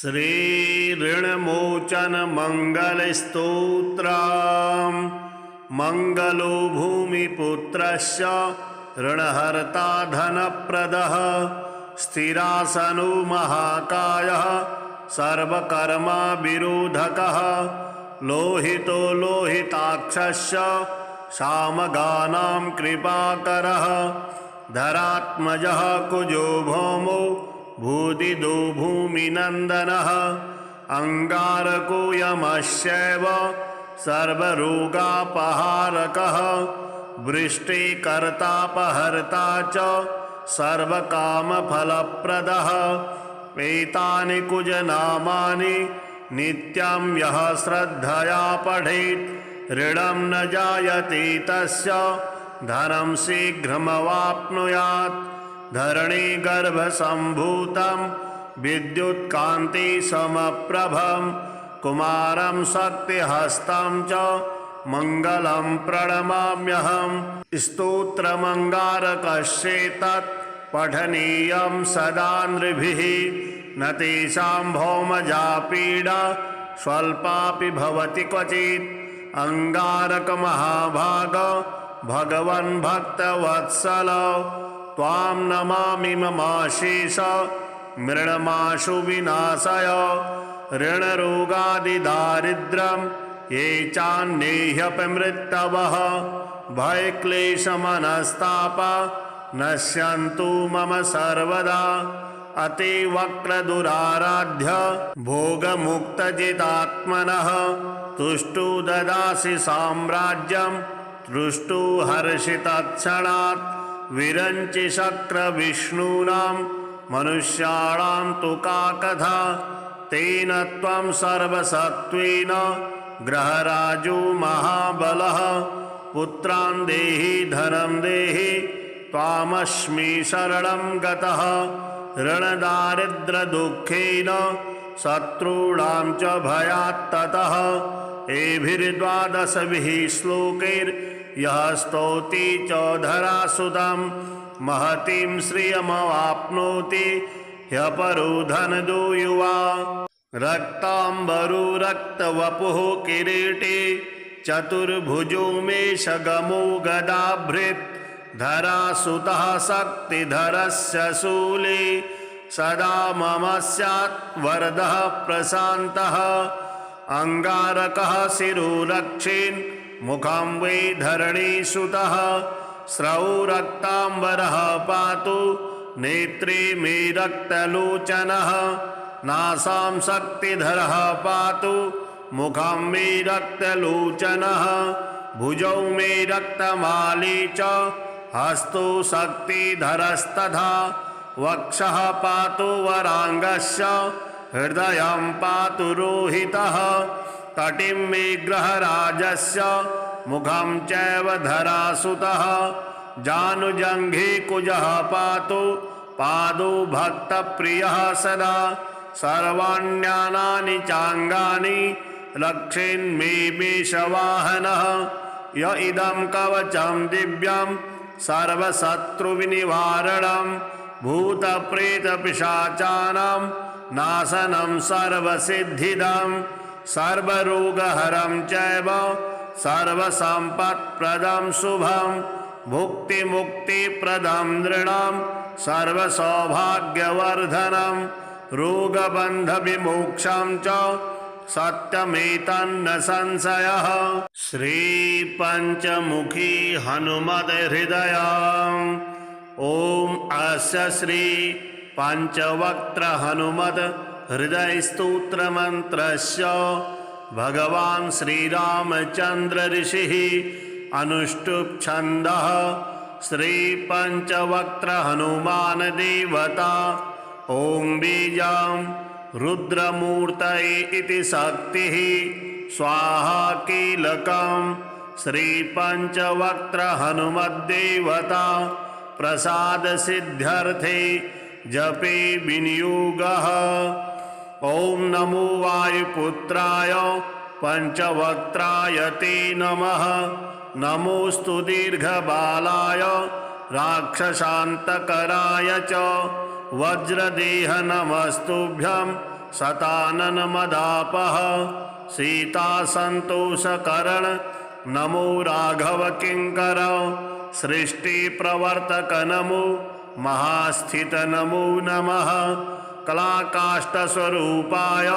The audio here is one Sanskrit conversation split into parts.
श्री ऋणमोचन मंगल स्तोत्रम्। मंगलो भूमिपुत्रस्य ऋणहर्ता धनप्रदः स्थिरासनो महाकायः सर्वकर्मा विरोधकः लोहितो लोहिताक्षस्य सामगानां कृपाकरः धरात्मजः कुजो भौमो भूदिदो भूमिनन्दनः अंगारको यमश्चैव सर्वरोगापहारकः वृष्टिकर्तापहर्ता च सर्वकामफलप्रदः एतानि कुजनामानि नित्यं यः श्रद्धया पठेत् ऋणं न जायते तस्य धनं शीघ्रमवाप्नुयात् धरणीगर्भसम्भूतं विद्युत्कान्ति समप्रभं कुमारं शक्तिहस्तं च मङ्गलं प्रणमाम्यहम्। स्तोत्रमङ्गारकस्येतत् पठनीयं सदा नृभिः न तेषां भौमजा पीडा स्वल्पापि भवति क्वचित्। अंगारकमहाभाग भगवन् भक्तवत्सल त्वां नमामि ममाशेष मृणमाशु विनाशय ऋणरोगादिदारिद्र्यं ये चान्येह्यपमृतवः भयक्लेशमनस्तापा नश्यन्तु मम सर्वदा अतिवक्रदुराराध्य भोगमुक्तजितात्मनः तुष्टु ददासि साम्राज्यं तुष्टु हर्षितत्क्षणात् विरञ्चि शक्रविष्णूनां मनुष्याणां तु का कथा तेन त्वं सर्वसत्त्वेन ग्रहराजो महाबलः पुत्रान् देहि धनं देहि त्वामस्मि शरणं गतः ऋणदारिद्र्यदुःखेन शत्रूणां च भयात्ततः एभिर्द्वादशभिः श्लोकैर्यः स्तौति च धरासुतं महतीं श्रियमवाप्नोति ह्यपरो धनदो युवा रक्ताम्बरो रक्तवपुः किरीटे चतुर्भुजो मेषगमो गदाभृत् धरासुतः शक्तिधरस्य शूले सदा मम स्यात् वरदः प्रशान्तः अंगारकः शिरो रक्षेन् मुखं वै धरणीसुतः स्रवो रक्ताम्बरः पातु नेत्रे मे रक्तलोचनः नासां शक्तिधरः पातु मुखं मे रक्तलोचनः भुजौ मे रक्तमाली च हस्तो शक्तिधरस्तथा वक्षः पातु वरांगस्य हृदयं पातु रोहितः तटिं मे ग्रहराजस्य मुखं चैव धरासुतः जानुजङ्घे कुजः पातु पादो भक्तप्रियः सदा सर्वाण्यानानि चाङ्गानि रक्षेन्मे मेषवाहनः य इदं कवचं दिव्यं सर्वशत्रुविनिवारणं भूतप्रेतपिशाचानां नाशनं सर्वसिद्धिदं सर्वरोगहरं चैव सर्वसम्पत्प्रदं शुभं भुक्तिमुक्तिप्रदं नृणां सर्वसौभाग्यवर्धनं रोगबन्धविमोक्षं च सत्यमेतन्न संशयः। श्री पंचमुखी हनुमद्हृदय ओम अस्य श्री पंचवक्त्र हनुमद् हृदय स्तोत्र मंत्रस्य भगवान् श्रीरामचंद्र ऋषिः अनुष्टुप् छन्दः श्री पंचवक्त्र हनुमान देवता ओम बीजं रुद्रमूर्तये इति शक्तिः स्वाहा कीलकं श्री पंचवक्त्र हनुमद्देवता प्रसाद सिद्ध्यर्थे जपे विनियोगः। ओम नमो वायुपुत्राय पंचवक्त्राय ते नमः नमोस्तु दीर्घबालाय राक्षसान्तकराय च वज्रदेह नमस्तुभ्यं शताननमदापः सीतासन्तोषकरण नमो राघव किङ्कर सृष्टिप्रवर्तक नमो महास्थित नमो नमः कलाकाष्ठस्वरूपाय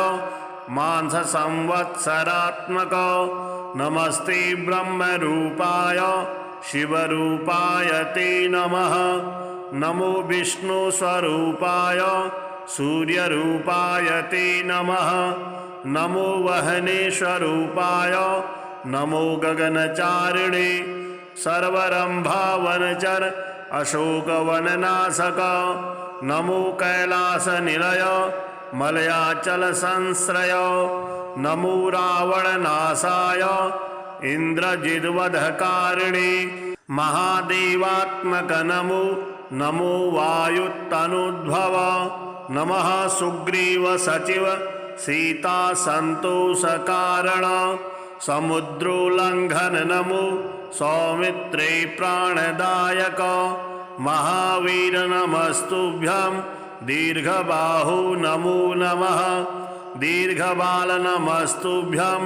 मांससंवत्सरात्मक नमस्ते ब्रह्मरूपाय शिवरूपाय ते नमः नमो विष्णुस्वरूपाय सूर्यरूपाय ते नमः नमो वहनेश्वरूपाय नमो गगनचारिणे सर्वरंभावनचर अशोकवननाशक नमो कैलासनिलय मलयाचल संश्रय नमो रावणनाशाय इंद्रजिद्वधकारिणे महादेवात्मक नमो नमो वायुतनुद्भव नमः सुग्रीव सचिव सीता संतोष कारण समुद्रोल्लंघन नमो सौमित्रे प्राणदायक महावीर नमस्तुभ्यं दीर्घबाहु नमो नमः दीर्घबाल नमस्तुभ्यं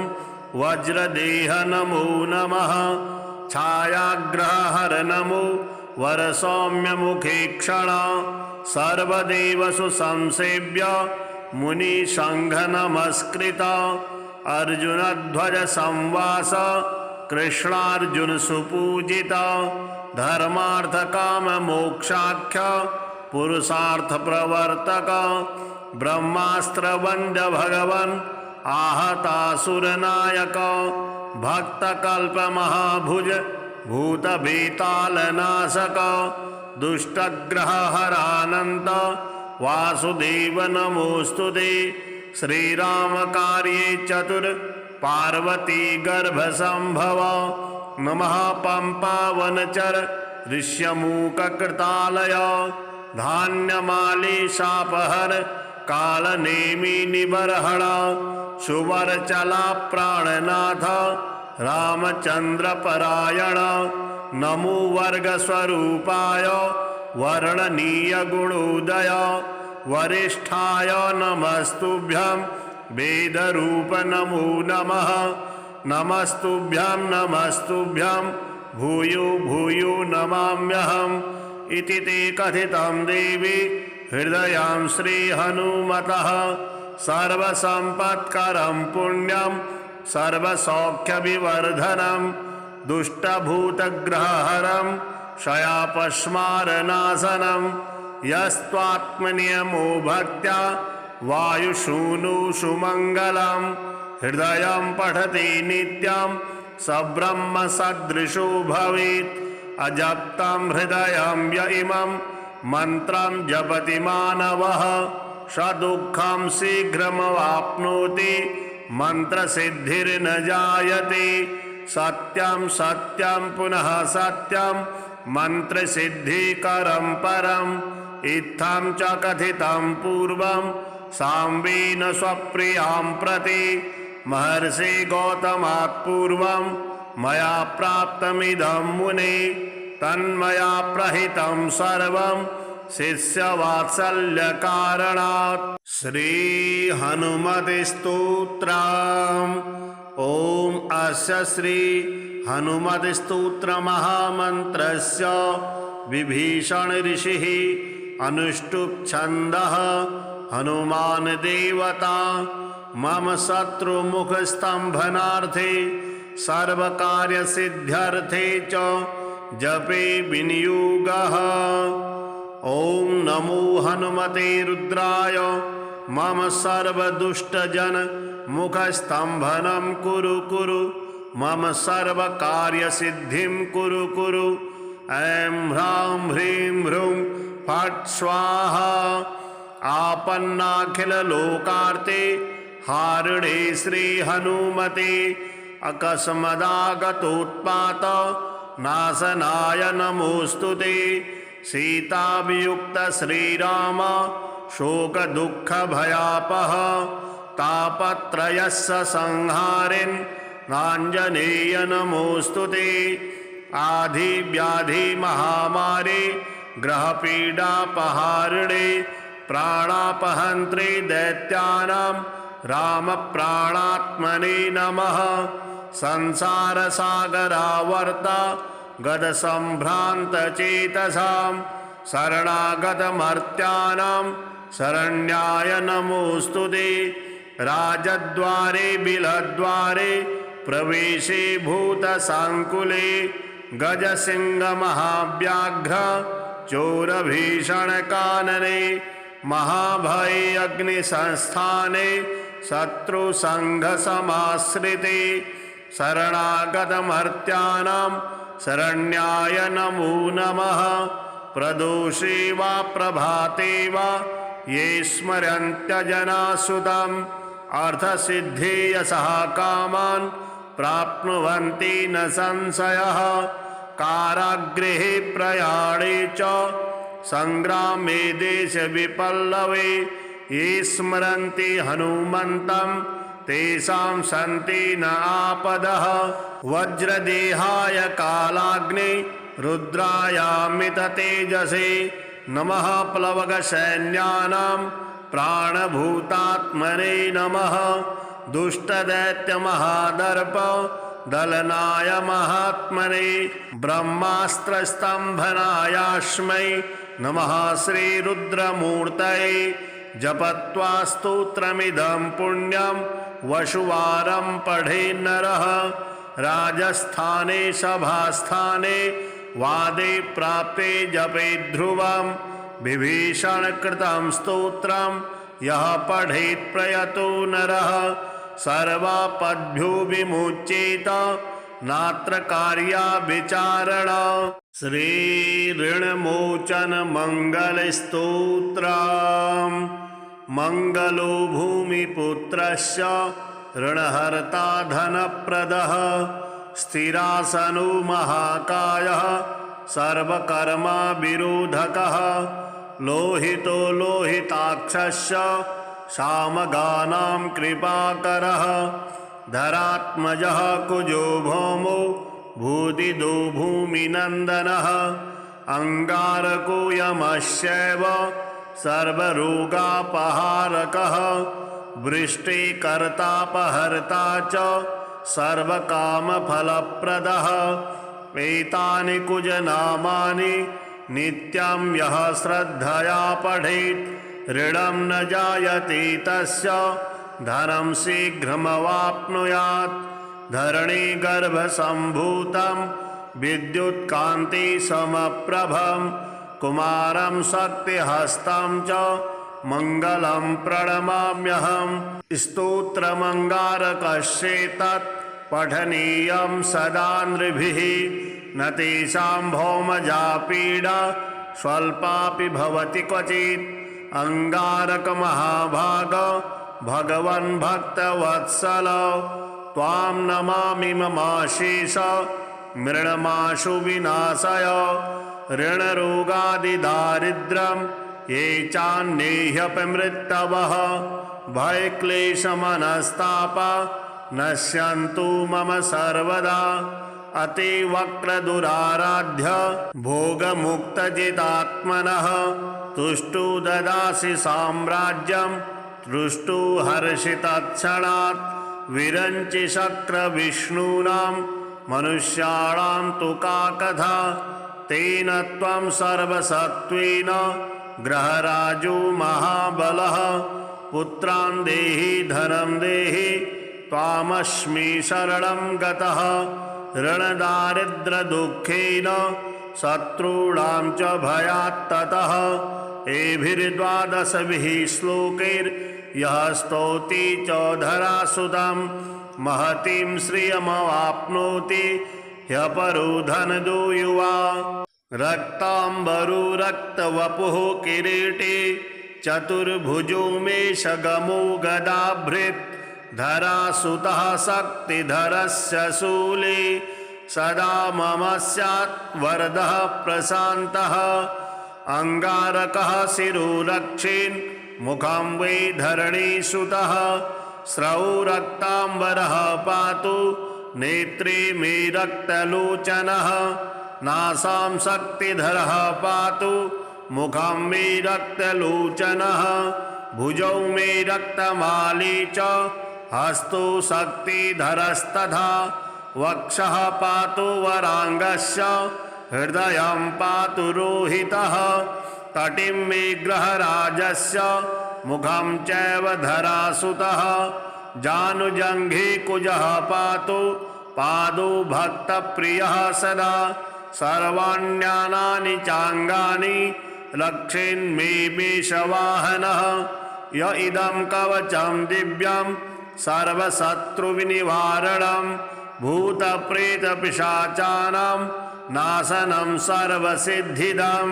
वज्रदेह नमो नमः छायाग्रहहर नमो वरसौम्य मुखे क्षण सर्वदेवसु संसेव्य मुनिसंघ नमस्कृत अर्जुनध्वज संवास कृष्णार्जुन सुपूजित धर्मार्थ काम मोक्षाख्य पुरुषार्थ प्रवर्तक ब्रह्मास्त्र वंद्य भगवन आहतासुर नायक भक्त कल्प महाभुज भूत बेताल नाशक दुष्टग्रह हरानंत वासुदेव नमोस्तुते श्रीराम कार्ये चतुर पार्वती गर्भ संभव नमः पंपावनचर ऋष्यमूक कृतालय धान्यमाली शापहर कालनेमि निबर्हण सुवरचला प्राणनाथ रामचंद्र परायण नमो वर्ग स्वरूपाय वर्णनीय गुणोदय वरिष्ठाय नमस्तुभ्यं वेदरूप नमो नमः नमस्तुभ्यं भूयो भूयो नमाम्यहम् इति ते कथितं देवी हृदयां श्रीहनुमतः सर्वसम्पत्करं पुण्यं सर्वसौख्यविवर्धनं दुष्टभूतग्रहहरं क्षयापस्मारनाशनं यस्त्वात्मनियमो भक्त्या वायुशूनुषु मङ्गलं हृदयं पठति नित्यं सब्रह्म सदृशो भवेत् अजप्तं हृदयं य इमं मन्त्रं जपति मानवः स दुःखं शीघ्रमवाप्नोति मंत्रसिद्धिर्न जायते सत्यं सत्यं पुनः सत्यं मंत्रसिद्धिकरं परम् इत्थं च कथितं पूर्वं साम्बेन स्वप्रियां प्रति महर्षि गौतमात् पूर्वं मया प्राप्तमिदं मुने तन्मया प्रहितं सर्वं शिष्यवात्सल्य कारणात्। श्री हनुमते स्तोत्रम्। ओम अस्य श्री हनुमते स्तोत्र महामन्त्रस्य विभीषण ऋषिः अनुष्टुप् छन्दः हनुमान देवता मम शत्रुमुख स्तंभनार्थे सर्वकार्य सिद्ध्यर्थे च जपे विनियोगः। ओम नमो हनुमते रुद्राय मम सर्वदुष्टजन मुखस्तंभनं कुरु कुरु मम सर्वकार्य सिद्धिं कुरु कुरु। ऐं ह्रां ह्रीं ह्रूं फट् स्वाहा। आपन्नाखिल लोकार्ते हारिणे श्री हनुमते अकस्मदागतोत्पात नाशनाय नमोस्तुते। सीताभियुक्त श्रीराम शोक दुःख भयापह तापत्रयस्य संहारिन् आञ्जनेय नमोस्तुते। आधि व्याधि महामारी ग्रह पीडापहारिणे प्राणापहन्त्रे दैत्यानां रामप्राणात्मने नमः। संसारसागरावर्ता गदसम्भ्रान्तचेतसां शरणागतमर्त्यानां शरण्याय नमोऽस्तु ते। राजद्वारे बिलद्वारे प्रवेशे भूतसङ्कुले गजसिंहमहाव्याघ्र चोरभीषणकानने महाभये अग्निसंस्थाने शत्रुसङ्घसमाश्रिते शरणागतमर्त्यानां शरण्याय नमो नमः। प्रदोषे वा प्रभाते वा ये स्मरन्त्यजनासुतम् अर्थसिद्धे यशः कामान् प्राप्नुवन्ति न संशयः। कारागृहे प्रयाणे च संग्रामे देशविपल्लवे ये स्मरन्ति हनुमन्तं तेषां सन्ति न आपदः। वज्रदेहाय कालाग्ने रुद्रायामिततेजसे नमः। प्लवगसैन्यानां प्राणभूतात्मने नमः। दुष्टदैत्यमहादर्प दलनाय महात्मने ब्रह्मास्त्रस्तम्भनायास्मै नमः श्रीरुद्रमूर्तये। जपत्वा स्तोत्रमिदं पुण्यं वशुवारं पठेन्नरः। राजस्थाने सभास्थाने वादे प्राप्ते जपे ध्रुवं विभीषणकृतं स्तोत्रं यः पठेत् प्रयतो नरः सर्वापद्भ्यो विमुच्येत नात्र कार्या विचारणा। श्रीऋणमोचन मंगलस्तोत्रम्। मंगलो भूमिपुत्रस्य ऋणहर्ता धनप्रदः स्थिरासनो महाकायः सर्वकर्मा विरोधकः लोहितो लोहिताक्षस्य सामगानां कृपाकरः धरात्मजः कुजो भौमो भूदिदो भूमिनन्दनः अंगारको यमश्चैव सर्वरोगापहारकः वृष्टिकर्तापहर्ता च सर्वकामफलप्रदः। एतानि कुजनामानि नित्यं यः श्रद्धया पठेत् ऋणं न जायते तस्य धनं शीघ्रमवाप्नुयात्। धरणीगर्भसम्भूतं विद्युत्कान्तिसमप्रभं कुमारं शक्तिहस्तं च मङ्गलं प्रणमाम्यहम्। स्तोत्रमङ्गारकस्येतत् पठनीयं सदा नृभिः न तेषां भौमजा पीडा स्वल्पापि भवति क्वचित्। अंगारकमहाभाग भगवन् भक्तवत्सल त्वां नमामि ममाशेष मृणमाशु विनाशय। ऋणरोगादिदारिद्र्यं ये चान्येह्यपमृतवः भयक्लेशमनस्तापा नश्यन्तु मम सर्वदा। अतिवक्रदुराराध्य भोगमुक्तजितात्मनः तुष्टु ददासि साम्राज्यं तुष्टु हर्षितत्क्षणात्। विरञ्चि शक्रविष्णूनां मनुष्याणां तु का कथा तेन त्वं सर्वसत्त्वेन ग्रहराजो महाबलः। पुत्रान् देहि धनं देहि त्वामस्मि शरणं गतः। ऋणदारिद्र्यदुःखेन शत्रूणां च भयात्ततः। एभिर्द्वादशभिः श्लोकैर्यः स्तौति चौधरासुतं महतीं श्रियमवाप्नोति ह्यपरो धनदो युवा। रक्ताम्बरो रक्तवपुः किरीटे चतुर्भुजो मेषगमो गदाभृत् धरासुतः शक्तिधरस्य शूले सदा मम स्यात् वरदः प्रशान्तः। अंगारकः शिरो रक्षेन् मुखं वै धरणीसुतः। स्रवो रक्ताम्बरः पातु नेत्रे मे रक्तलोचनः। नासां शक्तिधरः पातु मुखं मे रक्तलोचनः भुजौ मे रक्तमाली च हस्तौ शक्तिधरस्तथा वक्षः पातु वराङ्गस्य हृदयं पातु रोहितः तटिं मे ग्रहराजस्य मुखं चैव धरासुतः जानुजङ्घे कुजः पातु पादौ भक्तप्रियः सदा सर्वाण्यानानि चाङ्गानि रक्षेन्मे मेषवाहनः य इदं कवचं दिव्यं सर्वशत्रुविनिवारणं भूतप्रेतपिशाचानां नाशनं सर्वसिद्धिदं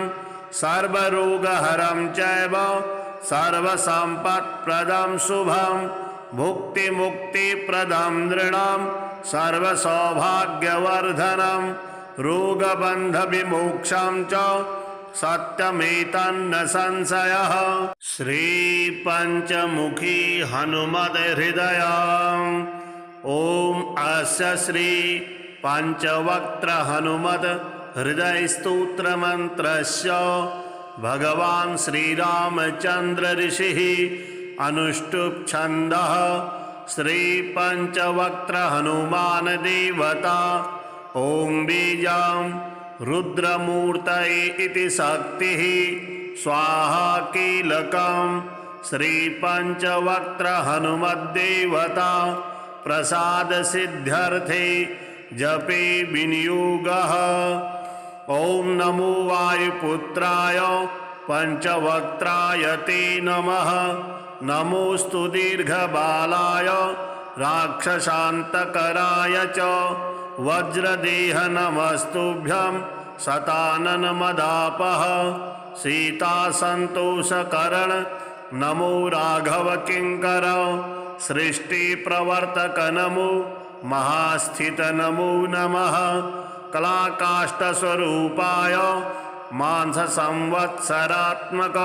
सर्वरोगहरं चैव सर्वसम्पत्प्रदं शुभं भुक्तिमुक्तिप्रदं नृणां सर्वसौभाग्यवर्धनं रोगबन्धविमोक्षं च सत्यमेतन्न संशयः। श्रीपञ्चमुखी हनुमद्हृदयम्। ॐ अस्य श्री पञ्चवक्त्र हनुमद् हृदयस्तोत्रमन्त्रस्य भगवान् श्रीरामचन्द्र ऋषिः अनुष्टुप् छन्दः श्री पञ्चवक्त्र हनुमान् देवता। ॐ बीजं रुद्रमूर्तये इति शक्तिः स्वाहा कीलकं श्री पञ्चवक्त्र हनुमद्देवता प्रसाद सिद्ध्यर्थे जपे विनियोगः। ॐ नमो वायुपुत्राय पञ्चवक्त्राय ते नमः। नमोस्तु दीर्घबालाय राक्षसान्तकराय च वज्रदेह नमस्तुभ्यं शताननमदापः सीतासन्तोषकरण नमो राघव किङ्कर सृष्टिप्रवर्तक नमो महास्थित नमो नमः। कलाकाष्ठस्वरूपाय मांससंवत्सरात्मक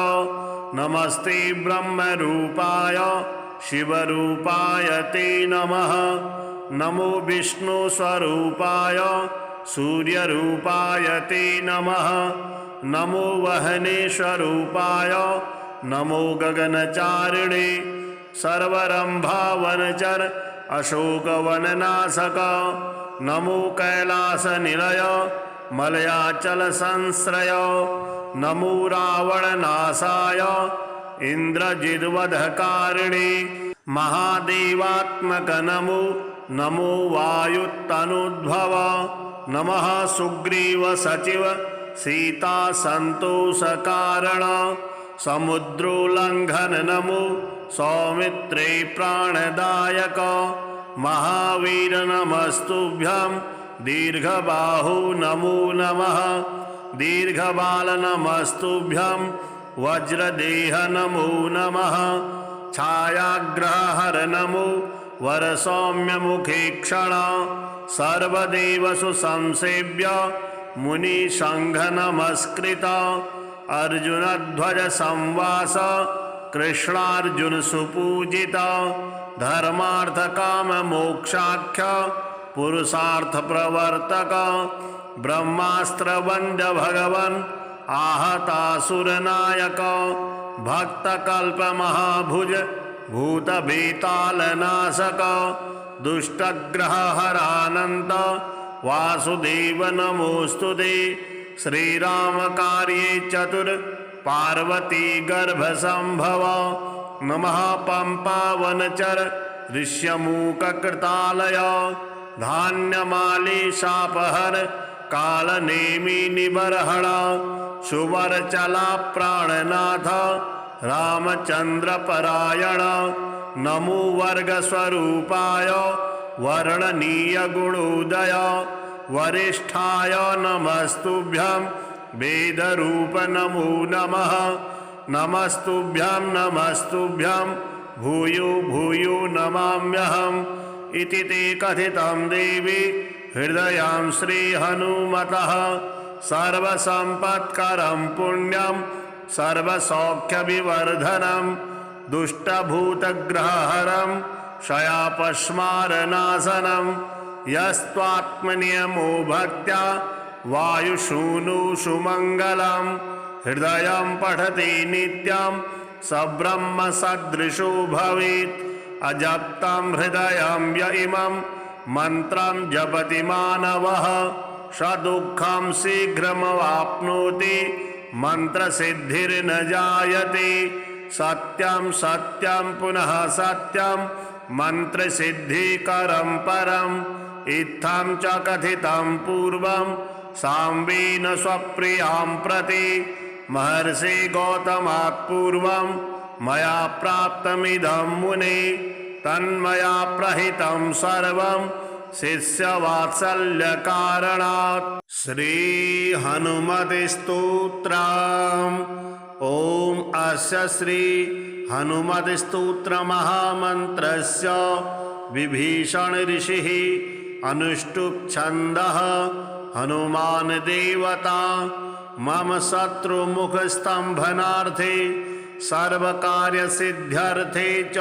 नमस्ते ब्रह्मरूपाय शिवरूपाय ते नमः। नमो विष्णुस्वरूपाय सूर्यरूपाय ते नमः। नमो वहनेश्वरूपाय नमो गगनचारिणे सर्वरम्भावनचर अशोकवननाशक नमो कैलासनिलय मलयाचलसंश्रय नमो रावणनाशाय इन्द्रजिद्वधकारिणे महादेवात्मक नमो नमो वायुतनुद्भव नमः सुग्रीव सचिव सीता संतोषकारण समुद्रोल्लंघन नमो सौमित्रे प्राणदायक महावीर नमस्तुभ्यं दीर्घबाहु नमो नमः। दीर्घबाल नमस्तुभ्यं वज्रदेह नमो नमः। छायाग्रहहर नमो वरसौम्यमुखे क्षण सर्वदेवसु संसेव्य मुनिसंघ नमस्कृत अर्जुनध्वज संवास कृष्णार्जुन सुपूजित धर्मार्थ काम मोक्षाख्य पुरुषार्थ प्रवर्तक ब्रह्मास्त्र वन्द्य भगवन् आहतासुरनायक भक्तकल्प महाभुज भूतभीतालनाशक दुष्टग्रहहरानन्त वासुदेव नमोस्तुते। श्रीरामकार्ये चतुर पार्वती गर्भसंभव नमः। पंपावनचर ऋष्यमूककृतालय धान्यमाली शापहर कालनेमि निबर्हण सुवरचला प्राणनाथ रामचंद्र परायण नमो वर्गस्वरूपाय वर्णनीय गुणोदय वरिष्ठाय नमस्तुभ्यं वेदरूप नमो नमः। नमस्तुभ्यं नमस्तुभ्यं भूयो भूयो नमाम्यहम् इति ते कथितं देवी हृदयं श्रीहनुमतः सर्वसम्पत्करं पुण्यं सर्वसौख्यविवर्धनं दुष्टभूतग्रहहरं क्षयापस्मारनाशनं यस्त्वात्मनियमो भक्त्या वायुसूनु सुमङ्गलं हृदयं पठति नित्यं स ब्रह्म सदृशो भवेत् अजप्तं हृदयं य इमं मन्त्रं जपति मानवः स दुःखं शीघ्रमवाप्नोति मन्त्रसिद्धिर्न जायते सत्यं सत्यं पुनः सत्यं मन्त्रसिद्धिकरं परम् इत्थं च कथितं पूर्वं साम्बेन स्वप्रियां प्रति महर्षि गौतमात् पूर्वं मया प्राप्तमिदं मुने तन्मया प्रहितं सर्वं शिष्यवात्सल्यकारणात्। श्री हनुमते स्तोत्रम्। ओम अस्य श्री हनुमते स्तोत्र महामन्त्रस्य विभीषण ऋषिः अनुष्टुप् छन्दः हनुमान देवता मम शत्रुमुखस्तम्भनार्थे सर्वकार्यसिद्ध्यर्थे च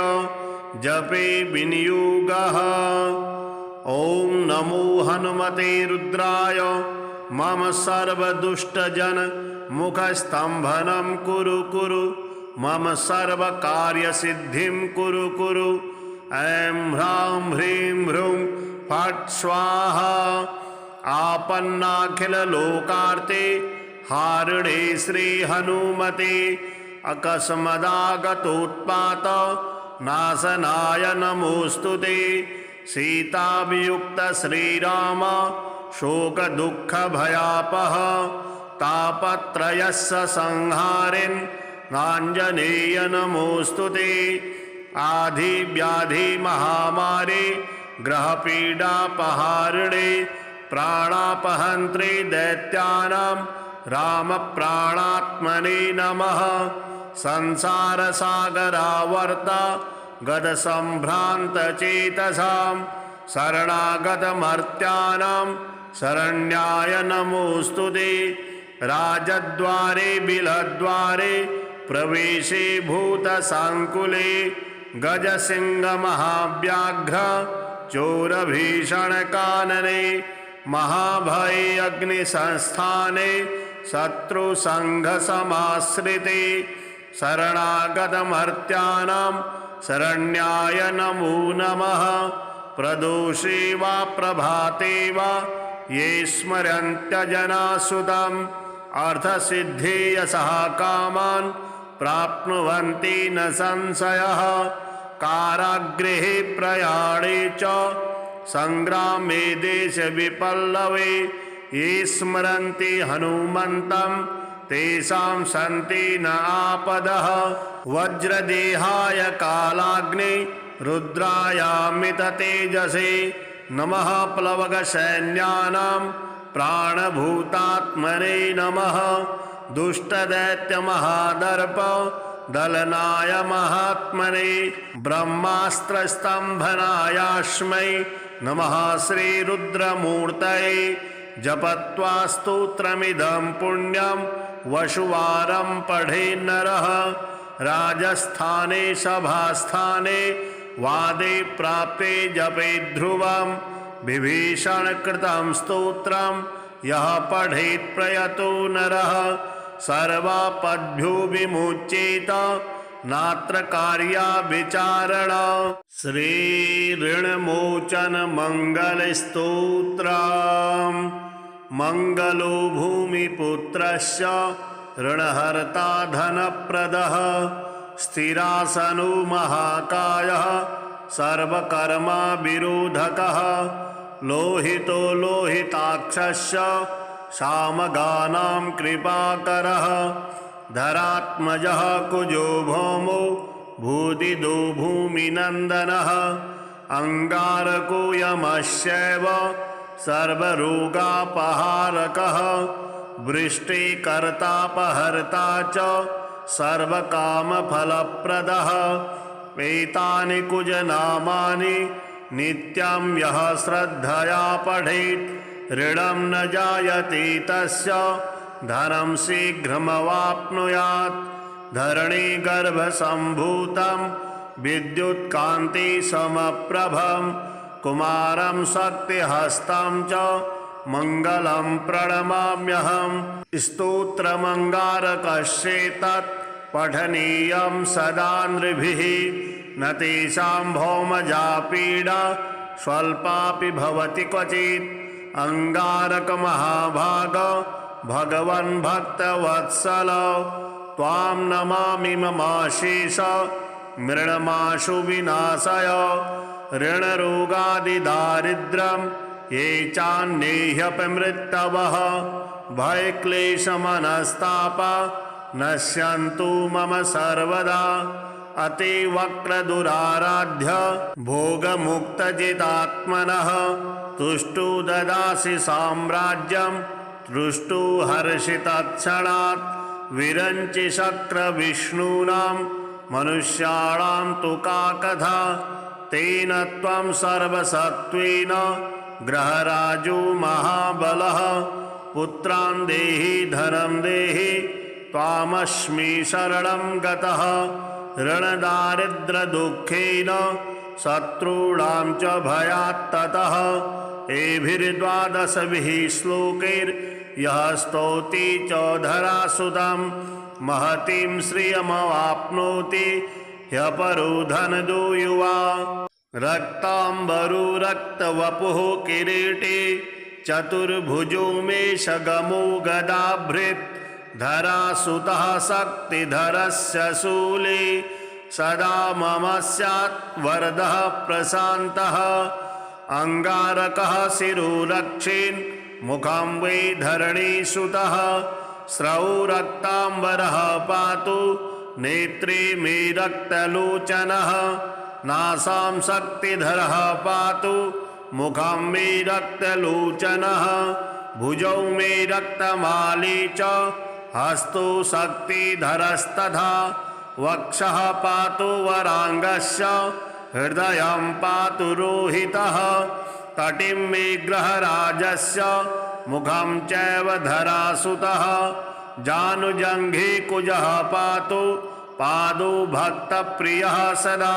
जपे विनियोगः। ओम नमो हनुमते रुद्राय मम सर्वदुष्टजन मुखस्तम्भनं कुरु कुरु मम सर्वकार्यसिद्धिं कुरु कुरु। ऐं ह्रां ह्रीं ह्रूं फट् स्वाहा। आपन्नाखिललोकार्ते हारिणे श्रीहनुमते अकस्मदागतोत्पात नाशनाय नमोऽस्तुते। सीताभियुक्त श्रीराम शोकदुःखभयापः तापत्रयस्य संहारिन् आञ्जनेय नमोऽस्तुते। आधिव्याधिमहामारी ग्रहपीडापहारिणे प्राणापहन्त्रे दैत्यानां रामप्राणात्मने नमः। संसारसागरावर्त गतसम्भ्रान्तचेतसां शरणागतमर्त्यानां शरण्याय नमोऽस्तुते। राजद्वारे बिलद्वारे प्रवेशे भूतसाङ्कुले गजसिंहमहाव्याघ्र चोरभीषणकानने महाभये अग्निसंस्थाने शत्रुसङ्घसमाश्रिते शरणागतमर्त्यानां शरण्याय नमो नमः। प्रदोषे वा प्रभाते वा ये स्मरन्त्यजनासुतम् अर्थसिद्धे यशः कामान् प्राप्नुवन्ति न संशयः। कारागृहे प्रयाणे च संग्रामे देशविपल्लवे ये स्मरन्ति हनुमन्तं तेषां सन्ति न आपदः। वज्रदेहाय कालाग्ने रुद्रायामिततेजसे नमः। प्लवगसैन्यानां प्राणभूतात्मने नमः। दुष्टदैत्यमहादर्प दलनाय महात्मने ब्रह्मास्त्रस्तम्भनायास्मै नमः। श्रीरुद्रमूर्तये जपत्वा स्तोत्रमिदं पुण्यं वशुवारं पठेन्नरः। राजस्थाने सभास्थाने वादे प्राप्ते जपे ध्रुवं विभीषणकृतं स्तोत्रं यः पठेत् प्रयतो नरः सर्वापद्भ्यो विमुच्येत नात्र कार्या विचारणा। श्रीऋणमोचन मंगलस्तोत्रम्। मंगलो भूमिपुत्रस्य ऋणहर्ता धनप्रदः स्थिरासनो महाकायः सर्वकर्मा विरोधकः लोहितो लोहिताक्षस्य सामगानां कृपाकरः धरात्मजः कुजो भौमो भूदिदो भूमिनन्दनः अंगारको यमश्चैव सर्वरोगापहारकः वृष्टिकर्तापहर्ता च सर्वकामफलप्रदः। एतानि कुजनामानि नित्यं यः श्रद्धया पठेत् ऋणं न जायते तस्य धनं शीघ्रमवाप्नुयात्। धरणीगर्भसम्भूतं विद्युत्कान्ति समप्रभं कुमारं शक्तिहस्तं च मङ्गलं प्रणमाम्यहम् स्तोत्रमङ्गारकस्येतत् पठनीयं सदा नृभिः न तेषां भौमजा पीडा स्वल्पापि भवति क्वचित् अंगारकमहाभाग भगवन् भक्तवत्सल त्वां नमामि ममाशेष मृणमाशु विनाशय ऋणरोगादिदारिद्र्यं ये चान्येह्यपमृत्तवः भयक्लेशमनस्तापा नश्यन्तु मम सर्वदा अतिवक्रदुराराध्य भोगमुक्तजितात्मनः तुष्टु ददासि साम्राज्यं तुष्टु हर्षितत्क्षणात् विरञ्चि शक्रविष्णूनां मनुष्याणां तु का कथा तेन त्वं सर्वसत्त्वेन ग्रहराजो महाबलः पुत्रान् देहि धनं देहि त्वामस्मि शरणं गतः ऋणदारिद्र्यदुःखेन शत्रूणां च भयात्ततः एभिर्द्वादशभिः श्लोकैर्यः स्तौति चौधरासुतं महतीं श्रियमवाप्नोति ह्यपरो धनदो युवा रक्ताम्बरो रक्तवपुः किरीटे चतुर्भुजो मेषगमो गदाभृत् धरासुतः शक्तिधरस्य शूले सदा मम स्यात् वरदः प्रशान्तः अंगारकः शिरोरक्षेन् मुखं वै धरणीसुतः स्रवो रक्ताम्बरः पातु नेत्रे मे रक्तलोचनः नासां शक्तिधरः पातु मुखं मे रक्तलोचनः भुजौ मे रक्तमाली च हस्तौ शक्तिधरस्तथा वक्षः पातु वरांगस्य हृदयं पातु रोहितः कटिं मे ग्रहराजस्य मुखं चैव धरासुतः जानुजङ्घे कुजः पातु पादौ भक्तप्रियः सदा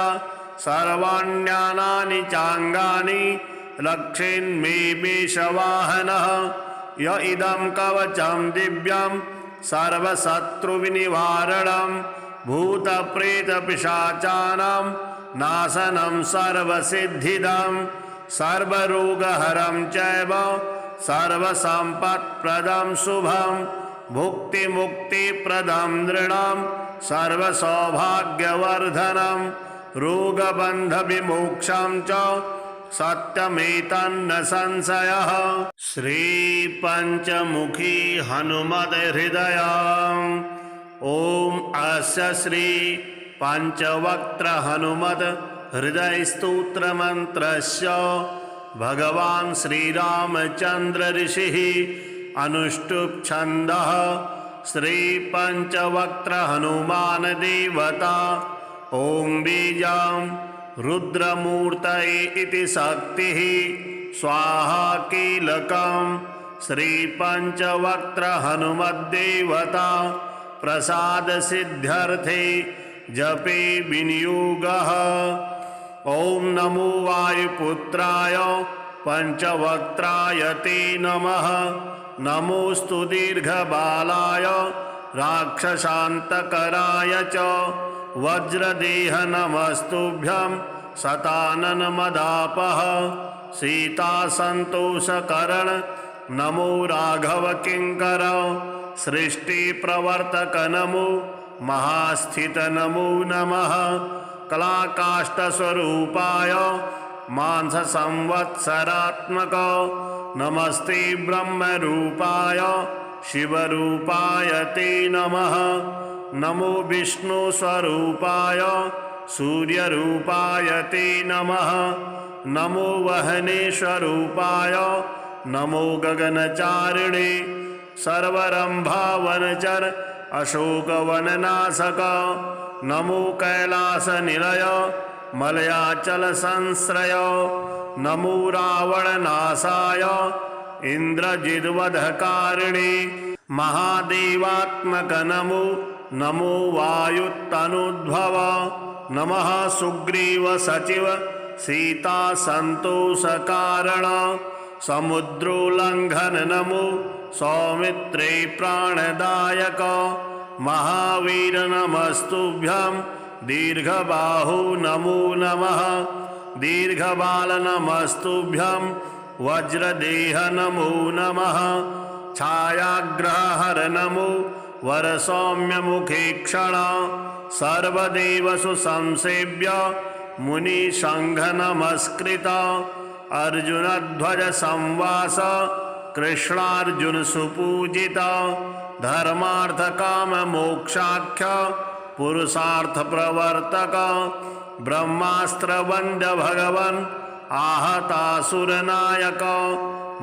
सर्वाण्यानानि चाङ्गानि रक्षेन्मे मेषवाहनः य इदं कवचं दिव्यं सर्वशत्रुविनिवारणं भूतप्रेतपिशाचानां नाशनं सर्वसिद्धिदं सर्वरोगहरं चैव सर्वसम्पत्प्रदं शुभं भुक्तिमुक्तिप्रदं नृणां सर्वसौभाग्यवर्धनं रोगबन्धविमोक्षं च सत्यमेतन्न संशयः। श्रीपञ्चमुखी हनुमद्हृदय ॐ अस्य श्री पंचवक्त्र हनुमद् हृदय स्तोत्र मंत्रस्य भगवान् श्रीरामचंद्र ऋषिः अनुष्टुप् छन्दः श्री पंचवक्त्र हनुमान देवता ॐ बीजं रुद्रमूर्तये इति शक्तिः स्वाहा कीलकं श्री पंचवक्त्र हनुमद्देवता प्रसाद सिद्ध्यर्थे जपे विनियोगः। ॐ नमो वायुपुत्राय पंचवक्त्राय ते नमः। नमोस्तु दीर्घबालाय राक्षसान्तकराय च वज्रदेह नमस्तुभ्यं शतानन मदापः सीतासन्तोषकरण नमो राघव किंकर सृष्टि प्रवर्तक नमो महास्थित नमो नमः कलाकाष्ठस्वरूपाय मांस संवत्सरात्मक नमस्ते ब्रह्मरूपाय शिवरूपाय ते नमः। नमो विष्णु स्वरूपाय सूर्यरूपाय ते नमः। नमो वहनेश्वरूपाय नमो गगनचारिणे सर्वरंभावनचर अशोकवननाशक नमो कैलासनिलय मलयाचल संश्रय नमो रावणनाशाय इंद्रजिद्वधकारिणे महादेवात्मक नमो नमो वायुतनुद्भव नमः सुग्रीव सचिव सीता संतोष कारण समुद्रोल्लङ्घन नमो सौमित्रे प्राणदायक महावीर नमस्तुभ्यं दीर्घबाहु नमो नमः दीर्घबाल नमस्तुभ्यं वज्रदेह नमो नमः छायाग्रहहर नमो वरसौम्यमुखे क्षण सर्वदेवसु संसेव्य मुनिसंघ नमस्कृत अर्जुनध्वज संवास कृष्णार्जुन सुपूजित धर्मार्थ काम मोक्षाख्य पुरुषार्थ प्रवर्तक ब्रह्मास्त्र वंद्य भगवन आहतासुरनायक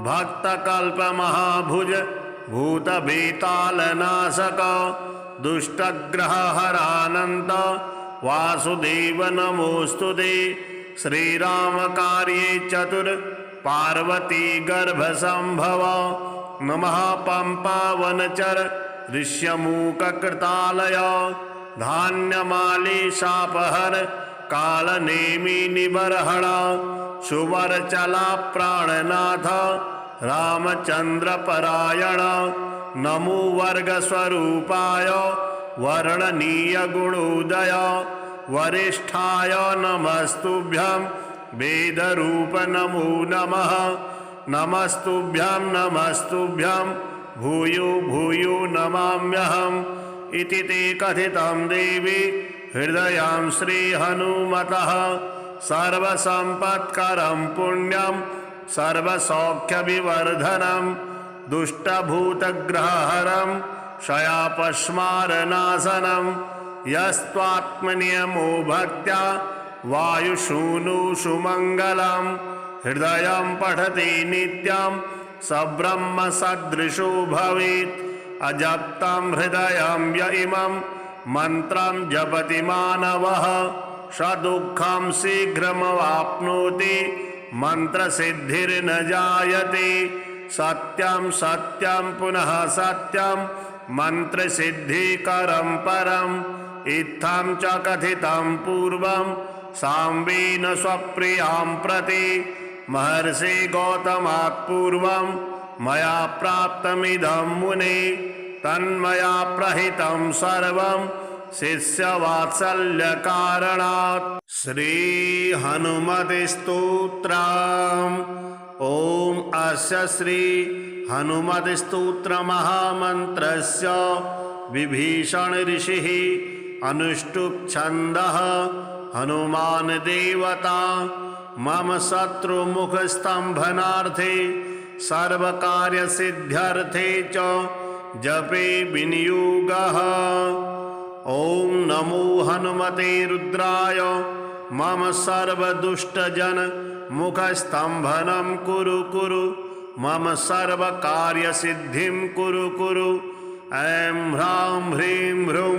भक्तकल्प महाभुज भूतभीतालनाशक दुष्टग्रहहरानन्त वासुदेव नमोस्तुते श्रीराम कार्ये चतुर पार्वती गर्भसंभव नमः पंपावनचर ऋष्यमूककृतालय धान्यमाली शापहर कालनेमि निबर्हण सुवरचला प्राणनाथ रामचंद्र परायण नमो वर्गस्वरूपाय वर्णनीय गुणोदय वरिष्ठाय नमस्तुभ्यं वेदरूप नमो नमः नमस्तुभ्यं भूयो भूयो नमाम्यहम् इति ते कथितं देवी हृदयां श्रीहनुमतः सर्वसम्पत्करं पुण्यं सर्वसौख्यविवर्धनं दुष्टभूतग्रहहरं क्षयापस्मारनाशनं यस्त्वात्मनियमो भक्त्या वायुसूनुषु मङ्गलं हृदयं पठति नित्यं सब्रह्मसदृशो भवेत् अजप्तं हृदयं य इमं मन्त्रं जपति मानवः स दुःखं शीघ्रमवाप्नोति मंत्रसिद्धिर्न जायते सत्यं सत्यं पुनः सत्यं मंत्रसिद्धिकरं परम् इत्थं च कथितं पूर्वं साम्बेन स्वप्रियां प्रति महर्षि गौतमात् पूर्वं मया प्राप्तमिदं मुने तन्मया प्रहितं सर्वं शिष्यवात्सल्य कारणात्। श्री हनुमते स्तोत्रम्। ओम अस्य श्री हनुमते स्तोत्र महामन्त्रस्य विभीषण ऋषिः अनुष्टुप् छन्दः हनुमान देवता मम शत्रुमुख स्तंभनार्थे सर्वकार्य सिद्ध्यर्थे च जपे विनियोगः। ओम नमो हनुमते रुद्राय मम सर्वदुष्टजन मुखस्तंभनं कुरु कुरु मम सर्वकार्य सिद्धिं कुरु कुरु। ऐं ह्रां ह्रीं ह्रूं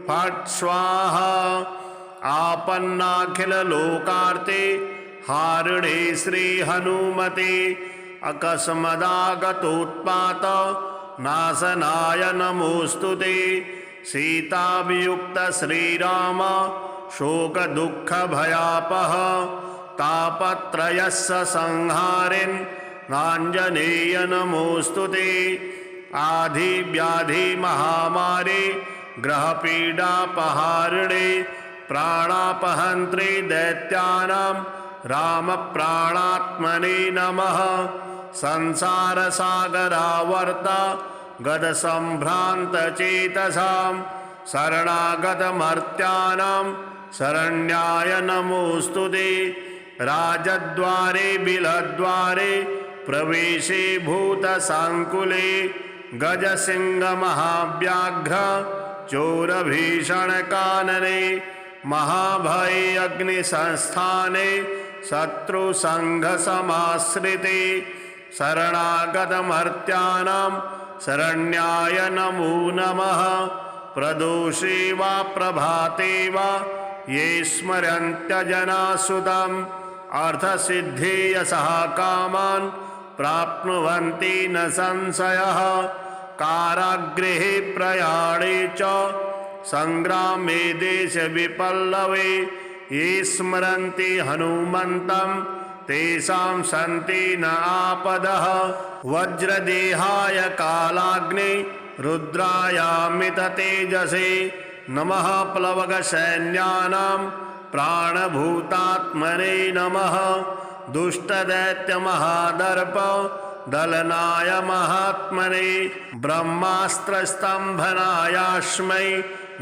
फट् स्वाहा। आपन्नाखिल लोकार्ते हारिणे श्री हनुमते अकस्मदागतोत्पात नाशनाय नमोस्तुते। सीताभियुक्त श्रीराम शोक दुःख भयापह तापत्रयस्य संहारिन् आञ्जनेय नमोस्तुते। आधि व्याधि महामारी ग्रहपीडापहारिणे प्राणापहन्त्रे दैत्यानां राम प्राणात्मने नमः। संसार सागरावर्ता गद संभ्रांत चेतसां शरणागत मर्त्यानां शरण्याय नमोस्तुते। राजद्वारे बिलद्वारे प्रवेशे भूतसाङ्कुले गजसिंह महाव्याघ्र चोरभीषण कानने महाभये अग्निसंस्थाने शत्रुसंघ समाश्रिते शरणागत मर्त्यानां शरण्याय नमो नमः। प्रदोषे वा प्रभाते वा ये स्मरन्त्यजनासुतम् अर्थसिद्धे यशः कामान् प्राप्नुवन्ति न संशयः। कारागृहे प्रयाणे च संग्रामे देश विपल्लवे ये स्मरन्ति हनुमन्तं तेषां सन्ति न आपदः वज्रदेहाय कालाग्ने रुद्रायामिततेजसे नमः प्लवगसैन्यानां प्राणभूतात्मने नमः दुष्टदैत्यमहादर्प दलनाय महात्मने ब्रह्मास्त्रस्तम्भनायास्मै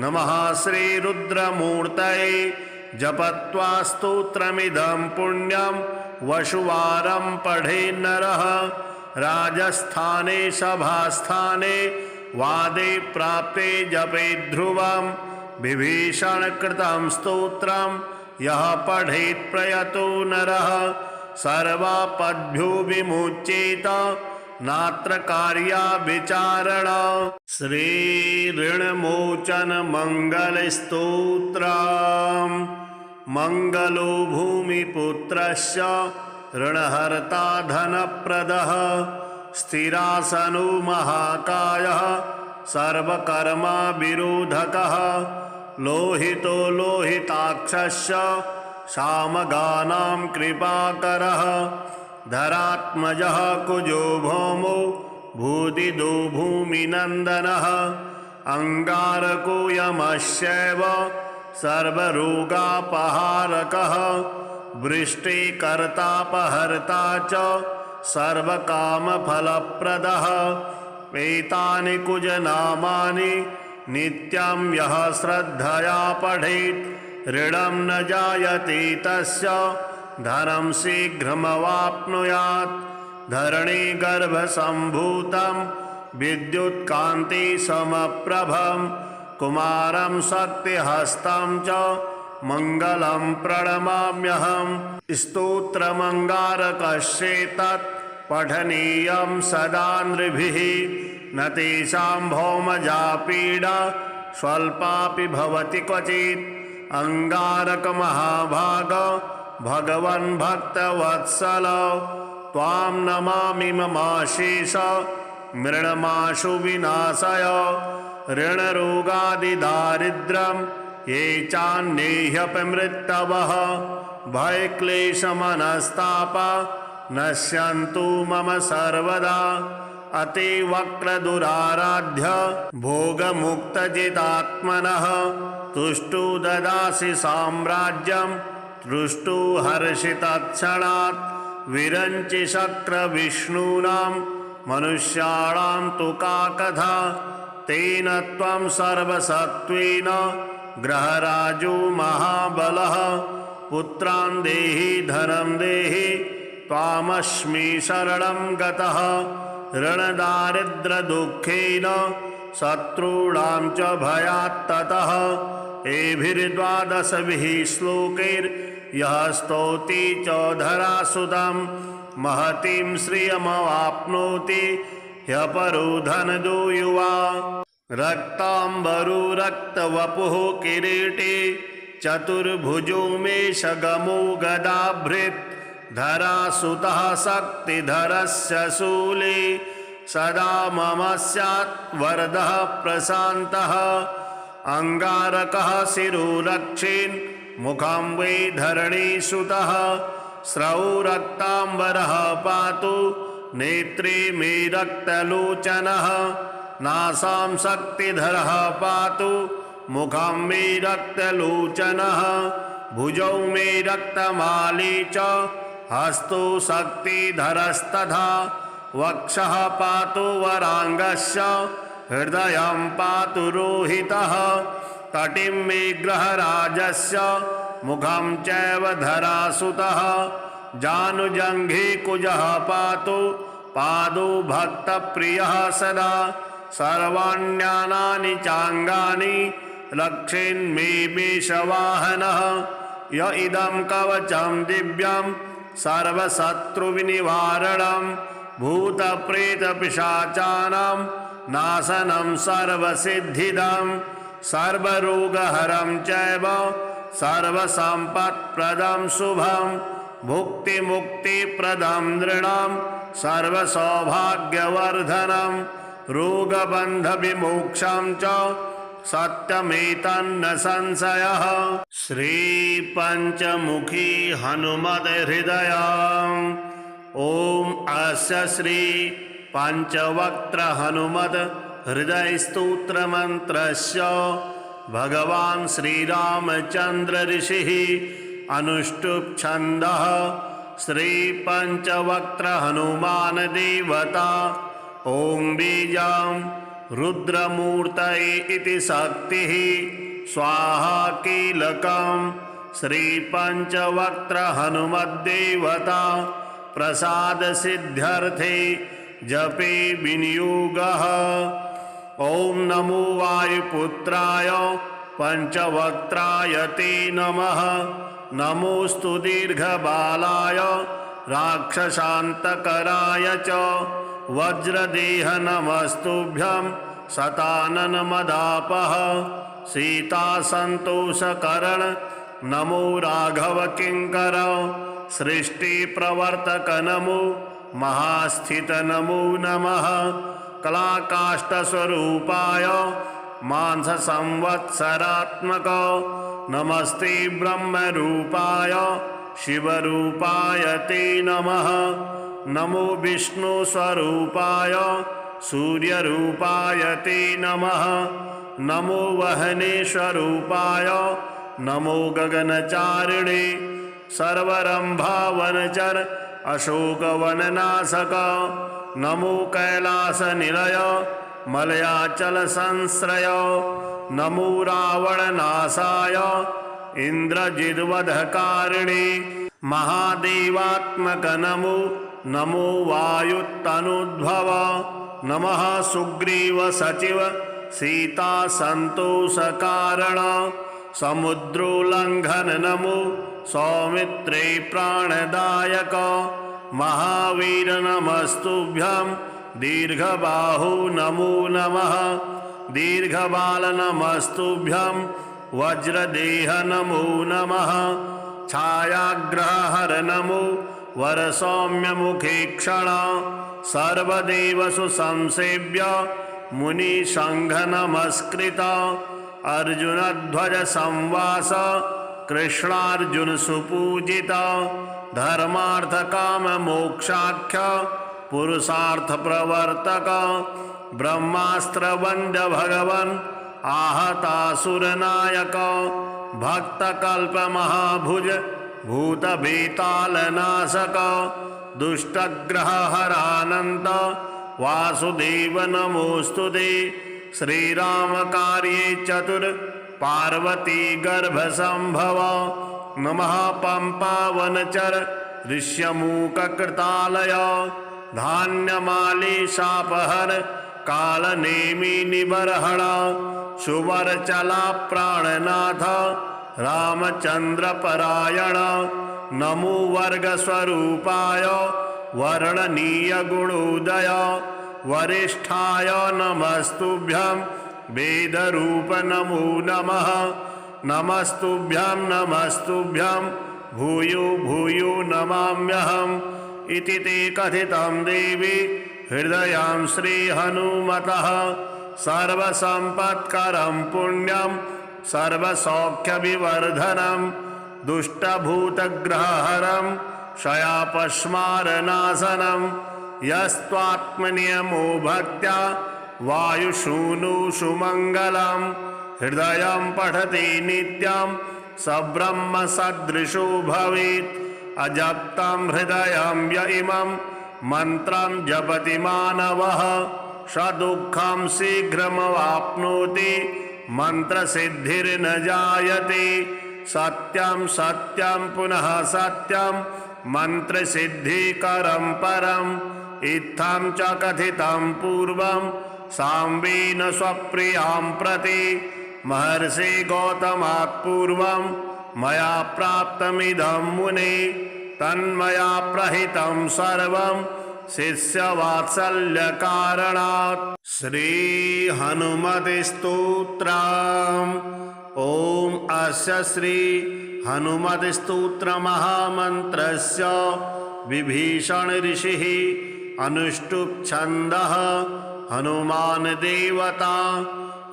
नमः श्रीरुद्रमूर्तये जपत्वा स्तोत्रमिदं पुण्यं वशुवारं पठेन्नरः राजस्थाने सभास्थाने वादे प्राप्ते जपे ध्रुवं विभीषणकृतं स्तोत्रं यः पठेत् प्रयतो नरः सर्वापद्भ्यो विमुच्येत नात्र कार्या विचारण श्रीऋणमोचन मंगलस्तोत्रम् मंगलो भूमिपुत्रस्य ऋणहर्ता धनप्रदः स्थिरासनो महाकायः सर्वकर्मा विरोधकः लोहितो लोहिताक्षस्य सामगानां कृपाकरः धरात्मजः कुजो भौमो भूदिदो भूमिनन्दनः अंगारको यमश्चैव सर्वरोगापहारकः वृष्टिकर्तापहर्ता च सर्वकामफलप्रदः एतानि कुजनामानि नित्यं यः श्रद्धया पठेत् ऋणं न जायते तस्य धनं शीघ्रमवाप्नुयात् धरणीगर्भसम्भूतं विद्युत्कान्तिसमप्रभं कुमारं शक्तिहस्तं च मङ्गलं प्रणमाम्यहम् स्तोत्रमङ्गारकस्येतत् पठनीयं सदा नृभिः न तेषां भौमजा पीडा स्वल्पापि भवति क्वचित् अंगारकमहाभाग भगवन् भक्तवत्सल त्वां नमामि ममाशेष मृणमाशु विनाशय ऋणरोगादिदारिद्र्यं ये चान्येह्यपमृत्तवः भयक्लेशमनस्तापा नश्यन्तु मम सर्वदा अतिवक्रदुराराध्य भोगमुक्तजितात्मनः तुष्टु ददासि साम्राज्यं तुष्टु हर्षितत्क्षणात् विरञ्चि शक्रविष्णूनां मनुष्याणां तु का कथा तेन त्वं सर्वसत्त्वेन ग्रहराजो महाबलः पुत्रान् देहि धनं देहि त्वामस्मि शरणं गतः ऋणदारिद्र्यदुःखेन शत्रूणां च भयात्ततः एभिर्द्वादशभिः श्लोकैर्यः स्तौति च धरासुतं महतीं श्रियमवाप्नोति ह्यपरो धनदो युवा रक्ताम्बरो रक्तवपुः किरीटे चतुर्भुजो मेषगमो गदाभृत् धरासुतः शक्तिधरस्य शूले सदा मम स्यात् वरदः प्रशान्तः अंगारकः शिरोरक्षेन् मुखं वै धरणीसुतः स्रवो रक्ताम्बरः पातु नेत्रे मे रक्तलोचनः नासां शक्तिधरः पातु मुखं मे रक्तलोचनः भुजौ मे रक्तमाली च हस्तौ शक्तिधरस्तथा वक्षः पातु वरांगस्य हृदयं पातु रोहितः तटिं मे ग्रहराजस्य मुखं चैव धरासुतः जानुजङ्घे कुजः पातु पादौ भक्तप्रियः सदा सर्वाण्यानानि चाङ्गानि रक्षेन्मे मेषवाहनः य इदं कवचं दिव्यं सर्वशत्रुविनिवारणं भूतप्रेतपिशाचानां नाशनं सर्वसिद्धिदं सर्वरोगहरं चैव सर्वसम्पत्प्रदं शुभं भुक्तिमुक्तिप्रदं नृणां सर्वसौभाग्यवर्धनं रोगबन्धविमोक्षं च सत्यमेतन्न संशयः। श्रीपञ्चमुखी हनुमद्हृदयम्। ॐ अस्य श्री पञ्चवक्त्र हनुमद् हृदयस्तोत्रमन्त्रस्य भगवान् श्रीरामचन्द्र ऋषिः अनुष्टुप् छन्दः। श्री पञ्चवक्त्र हनुमान देवता। ॐ बीजं रुद्रमूर्तये इति शक्तिः स्वाहा कीलकं। श्री पञ्चवक्त्र हनुमद्देवता प्रसाद सिद्ध्यर्थे जपे विनियोगः। ॐ नमो वायुपुत्राय पञ्चवक्त्राय ते नमः। नमोस्तु दीर्घबालाय राक्षसान्तकराय च। वज्रदेह नमस्तुभ्यं शतानन मदापः। सीतासन्तोषकरण नमो राघव किङ्कर। सृष्टिप्रवर्तक नमो महास्थित नमो नमः। कलाकाष्ठस्वरूपाय मांससंवत्सरात्मक नमस्ते ब्रह्मरूपाय शिवरूपाय ते नमः। नमो विष्णुस्वरूपाय सूर्यरूपाय ते नमः। नमो वहनेश्वरूपाय नमो गगनचारिणे। सर्वरंभावनचर अशोकवननाशक नमो कैलासनिलय मलयाचल संश्रय। नमो रावणनाशाय इन्द्रजिद्वधकारिणे महादेवात्मक नमो। नमो वायुतनुद्भव। नमः सुग्रीव सचिव सीता संतोषकारण। समुद्रोल्लंघन नमो सौमित्रे प्राणदायक। महावीर नमस्तुभ्यं दीर्घबाहु नमो नमः। दीर्घबाल नमस्तुभ्यं वज्रदेह नमो नमः। छायाग्रहहर नमो वरसौम्यमुखे क्षण। सर्वदेवसु संसेव्य मुनिसंघ नमस्कृत। अर्जुनध्वज संवास कृष्णार्जुन सुपूजित। धर्मार्थ काम मोक्षाख्य पुरुषार्थ प्रवर्तक। ब्रह्मास्त्र वन्द्य भगवन् आहतासुरनायक। भक्तकल्प महाभुज भूतभीतालनाशक। दुष्टग्रहहरानन्त वासुदेव नमोस्तुते। श्रीरामकार्ये चतुर पार्वती गर्भसंभव। नमः पंपावनचर ऋष्यमूककृतालय। धान्यमाली शापहर कालनेमि निबर्हण। सुवरचला प्राणनाथ रामचंद्र परायण। नमो वर्गस्वरूपाय वर्णनीय गुणोदय। वरिष्ठाय नमस्तुभ्यं वेदरूप नमो नमः। नमस्तुभ्यं नमस्तुभ्यं भूयो भूयो नमाम्यहम्। इति ते कथितं देवी हृदयं श्रीहनुमतः। सर्वसम्पत्करं पुण्यं सर्वसौख्यविवर्धनं। दुष्टभूतग्रहहरं क्षयापस्मारनाशनं। यस्त्वात्मनियमो भक्त्या वायुसूनु सुमङ्गलं। हृदयं पठति नित्यं सब्रह्म सदृशो भवेत्। अजप्तं हृदयं य इमं मन्त्रं जपति मानवः स दुःखं शीघ्रमवाप्नोति। मन्त्रसिद्धिर्न जायते। सत्यं सत्यं पुनः सत्यं मन्त्रसिद्धिकरं परम्। इत्थं च कथितं पूर्वं साम्बेन स्वप्रियां प्रति। महर्षि गौतमात् पूर्वं मया प्राप्तमिदं मुने। तन्मया प्रहितं सर्वं शिष्यवात्सल्यकारणात्। श्री हनुमद्स्तोत्रम्। ॐ अस्य श्री हनुमद्स्तोत्र महामन्त्रस्य विभीषण ऋषिः अनुष्टुप् छन्दः। हनुमान देवता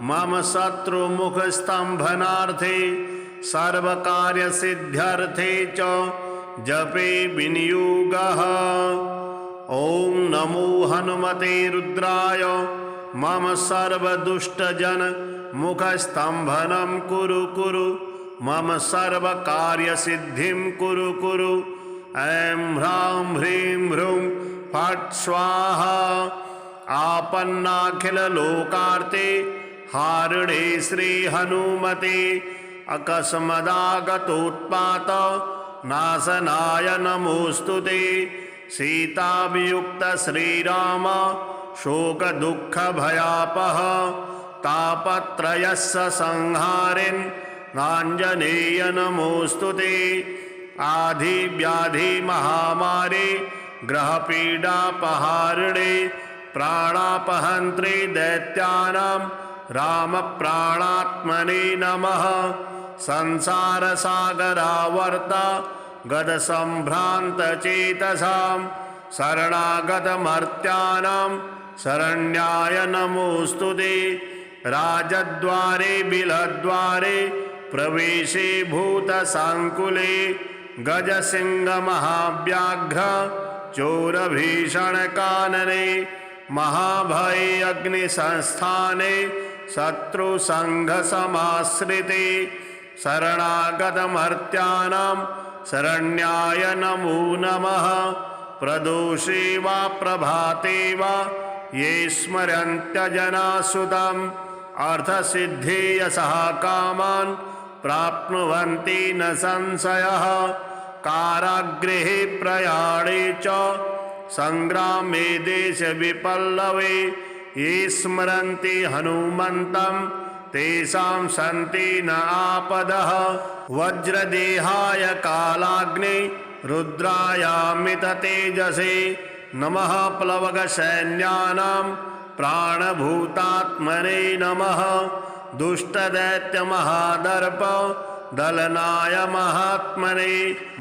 मम शत्रुमुखस्तम्भनार्थे सर्वकार्यसिद्ध्यर्थे च जपे विनियोगः। ॐ नमो हनुमते रुद्राय मम सर्वदुष्टजन मुखस्तम्भनं कुरु कुरु मम सर्वकार्यसिद्धिं कुरु कुरु। ऐं ह्रां ह्रीं ह्रूं फट् स्वाहा। आपन्नाखिललोकार्ते हारिणे श्रीहनुमते अकस्मदागतोत्पात नाशनाय नमोऽस्तु ते। सीताभियुक्त श्रीराम शोकदुःखभयापः तापत्रयस्य संहारिन् आञ्जनेय नमोऽस्तु ते। आधिव्याधिमहामारी ग्रहपीडापहारिणे प्राणापहन्त्रे दैत्यानां रामप्राणात्मने नमः। संसारसागरावर्त गदसम्भ्रान्तचेतसां शरणागतमर्त्यानां शरण्याय नमोऽस्तु ते। राजद्वारे बिलद्वारे प्रवेशे भूतसाङ्कुले गजसिंहमहाव्याघ्र चोरभीषणकानने महाभये अग्निसंस्थाने शत्रुसङ्घसमाश्रिते शरणागतमर्त्यानां शरण्याय नमो नमः। प्रदोषे वा प्रभाते वा ये स्मरन्त्यजनासुतम् अर्थसिद्धे यशः कामान् प्राप्नुवन्ति न संशयः। कारागृहे प्रयाणे च संग्रामे देशविपल्लवे ये स्मरन्ति हनुमन्तं तेषां सन्ति न आपदः। वज्रदेहाय कालाग्ने रुद्रायामिततेजसे नमः। प्लवगसैन्यानां प्राणभूतात्मने नमः। दुष्टदैत्यमहादर्प दलनाय महात्मने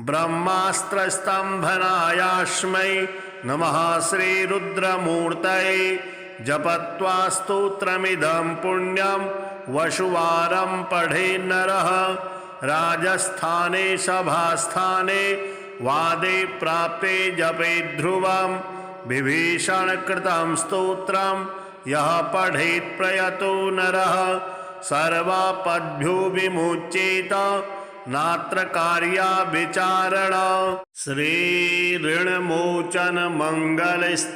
ब्रह्मास्त्रस्तम्भनायास्मै नमः श्रीरुद्रमूर्तये। जपत्वा स्तोत्रमिदं पुण्यं वशुवारं पठेन्नरः। राजस्थाने सभास्थाने वादे प्राप्ते जपे ध्रुवं विभीषणकृतं स्तोत्रं यः पठेत् प्रयतो नरः सर्वापद्भ्यो विमुच्येत नात्र कार्या विचारण। श्रीऋणमोचन मंगलस्तोत्रम्।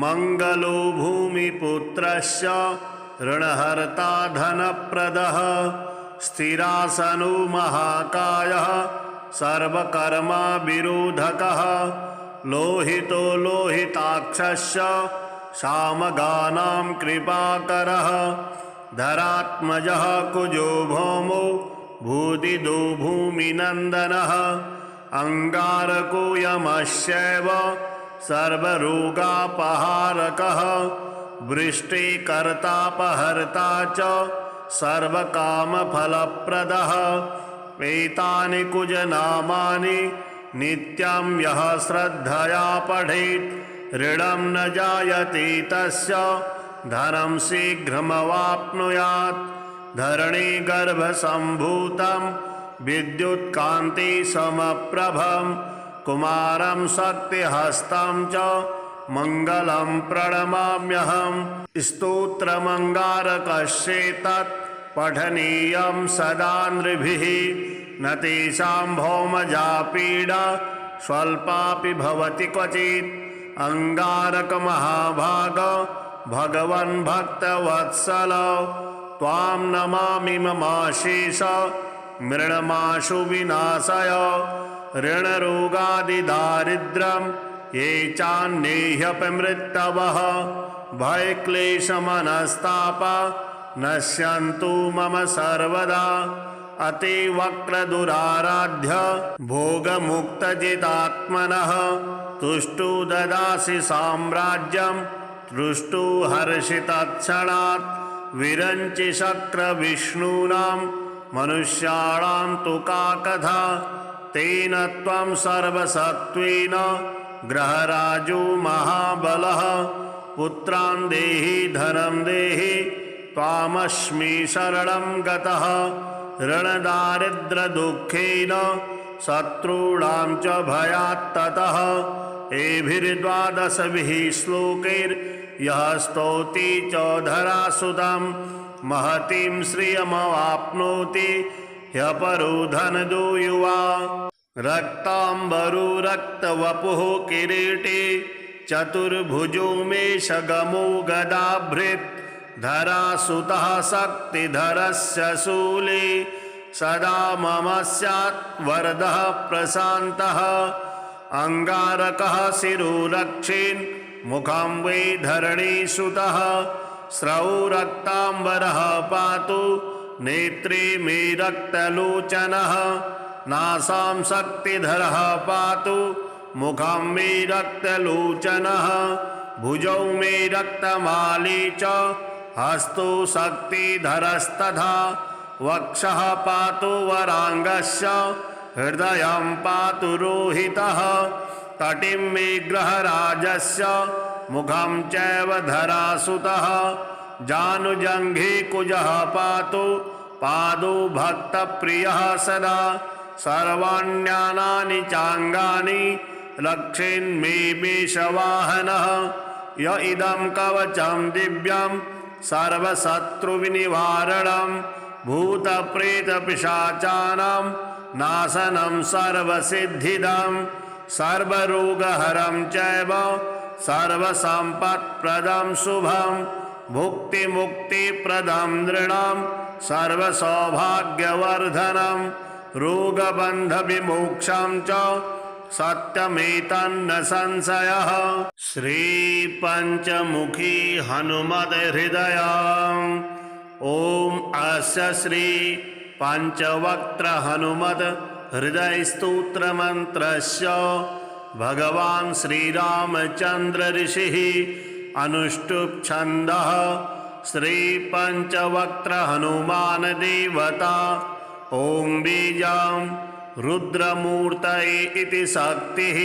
मंगलो भूमिपुत्रस्य ऋणहर्ता धनप्रदः स्थिरासनो महाकायः सर्वकर्मा विरोधकः लोहितो लोहिताक्षस्य सामगानां कृपाकरः धरात्मजः कुजो भौमो भूदिदो भूमिनन्दनः अंगारको यमस्यैव सर्वरोगापहारकः वृष्टिकर्तापहर्ता च सर्वकामफलप्रदः। एतानि कुजनामानि नित्यं यः श्रद्धया पठेत् ऋणं न जायते तस्य धनं शीघ्रमवाप्नुयात्। धरणीगर्भसम्भूतं विद्युत्कान्तिसमप्रभं कुमारं शक्तिहस्तं च मङ्गलं प्रणमाम्यहम्। स्तोत्रमङ्गारकस्येतत् पठनीयं सदा नृभिः न तेषां भौमजा पीडा स्वल्पापि भवति क्वचित्। अंगारकमहाभाग भगवन् भक्तवत्सल त्वां नमामि ममाशेष मृणमाशु विनाशय। ऋणरोगादिदारिद्र्यं ये चान्नेह्यपमृतवः भयक्लेशमनस्तापा नश्यन्तु मम सर्वदा। अतिवक्रदुराराध्य भोगमुक्तजितात्मनः तुष्टु ददासि साम्राज्यं तुष्टु हर्षितत्क्षणात्। विरञ्चि शक्रविष्णूनां मनुष्याणां तु का कथा तेन त्वं सर्वसत्त्वेन ग्रहराजो महाबलः। पुत्रान् देहि धनं देहि त्वामस्मि शरणं गतः ऋणदारिद्र्यदुःखेन शत्रूणां च भयात्ततः एभिर्द्वादशभिः श्लोकैर्यः स्तौति च धरासुतं महतीं श्रियमवाप्नोति ह्यपरो धनदो युवा रक्ताम्बरो रक्तवपुः किरीटे चतुर्भुजो मेषगमो गदाभृत् धरासुतः शक्तिधरस्य शूले सदा मम स्यात् वरदः प्रशान्तः अंगारकः शिरोरक्षेन् मुखं वै धरणीसुतः स्रवो रक्ताम्बरः पातु नेत्रे मे रक्तलोचनः नासां शक्तिधरः पातु मुखं मे रक्तलोचनः भुजौ मे रक्तमाली च हस्तौ शक्तिधरस्तथा वक्षः पातु वराङ्गस्य हृदयं पातु रोहितः तटिं मे ग्रहराजस्य मुखं चैव धरासुतः जानुजङ्घे कुजः पातु पादौ भक्तप्रियः सदा सर्वाण्यानानि चाङ्गानि रक्षेन्मे मेषवाहनः य इदं कवचं दिव्यं सर्वशत्रुविनिवारणं भूतप्रेतपिशाचानां नाशनं सर्वसिद्धिदं सर्वरोगहरं चैव सर्वसम्पत्प्रदं शुभं भुक्तिमुक्तिप्रदं नृणां सर्वसौभाग्यवर्धनं रोगबन्धविमोक्षं च सत्यमेतन्न संशयः। श्रीपञ्चमुखी हनुमद्हृदयम् ॐ अस्य श्री पंचवक्त्र हनुमद हृदय स्तोत्र मंत्रस्य भगवान श्रीरामचंद्र ऋषिः अनुष्टुप् छन्दः श्री पंचवक्त्र हनुमान देवता ओं बीजं रुद्रमूर्तये इति शक्तिः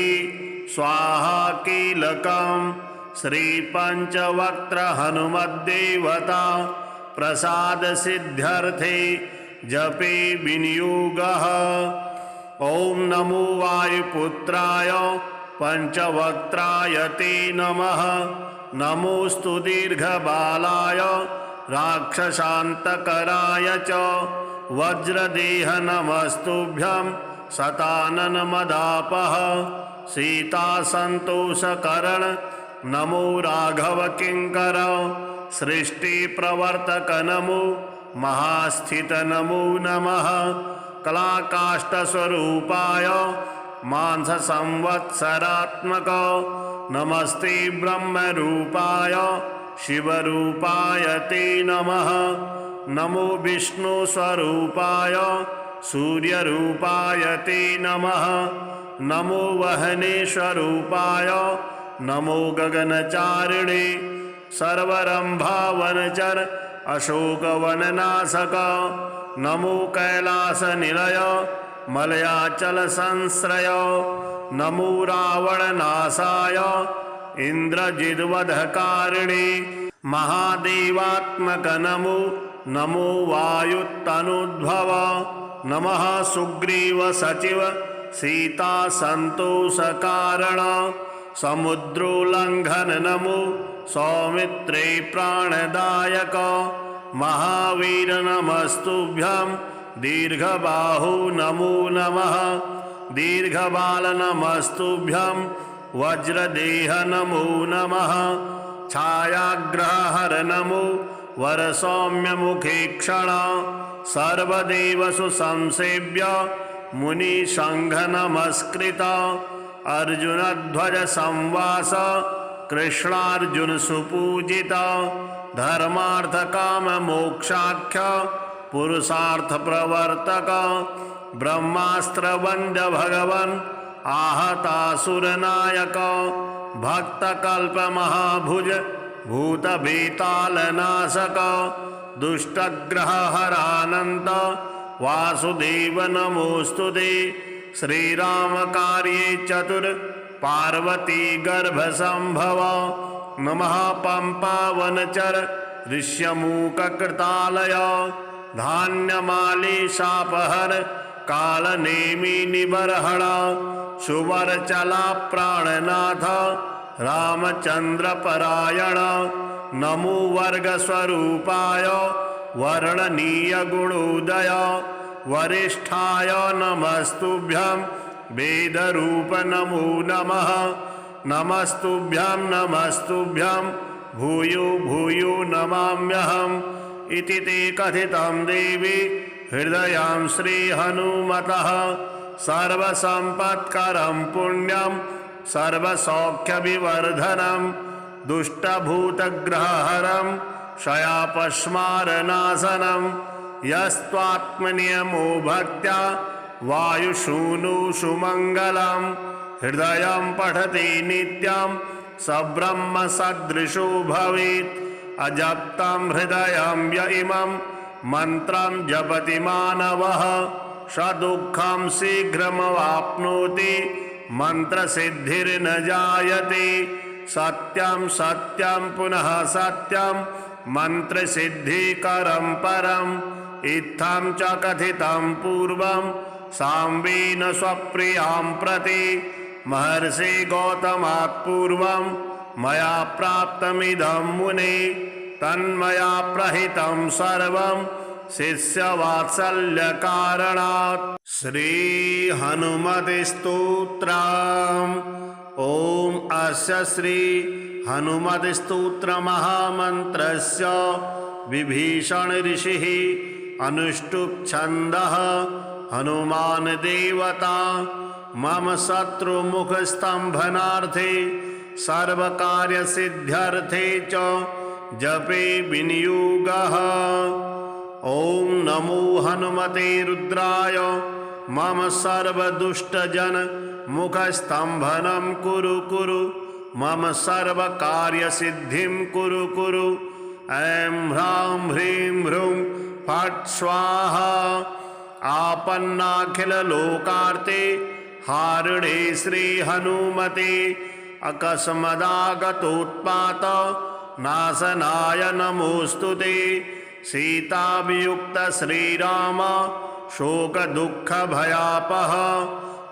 स्वाहा कीलकं श्री पंचवक्त्र हनुमद्देवता प्रसाद सिद्ध्यर्थे जपे विनियोगः। ओं नमो वायुपुत्राय पंचवक्त्राय ते नमः। नमोस्तु दीर्घबालाय राक्षसान्तकराय च वज्रदेह नमस्तुभ्यं शतानन मदापः सीतासन्तोषकरण नमो राघव किंकर सृष्टि प्रवर्तक नमो महास्थित नमो नमः। कलाकाष्ठस्वरूपाय मांस संवत्सरात्मक नमस्ते ब्रह्मरूपाय शिवरूपाय ते नमः। नमो विष्णुस्वरूपाय सूर्यरूपाय ते नमः। नमो वहनेश्वरूपाय नमो गगनचारिणे सर्वरंभावनचर अशोकवननाशक नमो कैलासनिलय मलयाचल संश्रय नमो रावणनाशाय इंद्रजिद्वधकारिणे महादेवात्मक नमो नमो वायुतनुद्भव नमः सुग्रीव सचिव सीता संतोषकारण समुद्रोल्लंघन नमो सौमित्रे प्राणदायक महावीर नमस्तुभ्यं दीर्घबाहु नमो नमः। दीर्घबाल नमस्तुभ्यं वज्रदेह नमो नमः। छायाग्रहहर नमो वरसौम्य मुखे क्षण सर्वदेवसु संसेव्य मुनिसंघ नमस्कृत अर्जुनध्वज संवास कृष्णार्जुन सुपूजित धर्मार्थ काम मोक्षाख्य पुरुषार्थ प्रवर्तक ब्रह्मास्त्र वंद्य भगवन आहतासुर नायक भक्त कल्प महाभुज भूत बेताल नाशक दुष्टग्रह हरानंद वासुदेव नमोस्तुते श्रीराम कार्ये चतुर पार्वती गर्भ संभव नमः पंपावनचर ऋष्यमूककृतालय धान्यमालीशापहर कालनेमि निबर्हण सुवरचला प्राणनाथ रामचंद्रपरायण नमो वर्गस्वरूपाय वर्णनीय गुणोदय वरिष्ठाय नमस्तुभ्यं वेदरूप नमो नमः नमस्तुभ्यं नमस्तुभ्यं भूयो भूयो नमाम्यहम् इति ते कथितं देवी हृदयं श्रीहनुमतः सर्वसम्पत्करं पुण्यं सर्वसौख्यविवर्धनं दुष्टभूतग्रहहरं क्षयापस्मारनाशनं यस्त्वात्मनियमो भक्त्या वायुसूनु सुमङ्गलं हृदयं पठति नित्यं सब्रह्म सदृशो भवेत् अजप्तं हृदयं य इमं मन्त्रं जपति मानवः स दुःखं शीघ्रमवाप्नोति मन्त्रसिद्धिर्न जायते सत्यं सत्यं पुनः सत्यं मन्त्रसिद्धिकरं परम् इत्थं च कथितं पूर्वं साम्बेन स्वप्रियां प्रति महर्षि गौतमात् पूर्वं मया प्राप्तमिदं मुने तन्मया प्रहितं सर्वं शिष्यवात्सल्यकारणात्। श्री हनुमते स्तोत्रम्। ओम अस्य श्री हनुमते स्तोत्र महामन्त्रस्य विभीषण ऋषिः अनुष्टुप् छन्दः हनुमान देवता मम शत्रुमुखस्तम्भनार्थे सर्वकार्यसिद्ध्यर्थे च जपे विनियोगः। ओम नमो हनुमते रुद्राय मम सर्वदुष्टजन मुखस्तम्भनं कुरु कुरु मम सर्वकार्यसिद्धिं कुरु कुरु। ऐं ह्रां ह्रीं ह्रूं फट् स्वाहा। आपन्नाखिललोकार्ते हारिणे श्रीहनुमते अकस्मदागतोत्पात नाशनाय नमोऽस्तुते। सीताभियुक्त श्रीराम शोकदुःखभयापः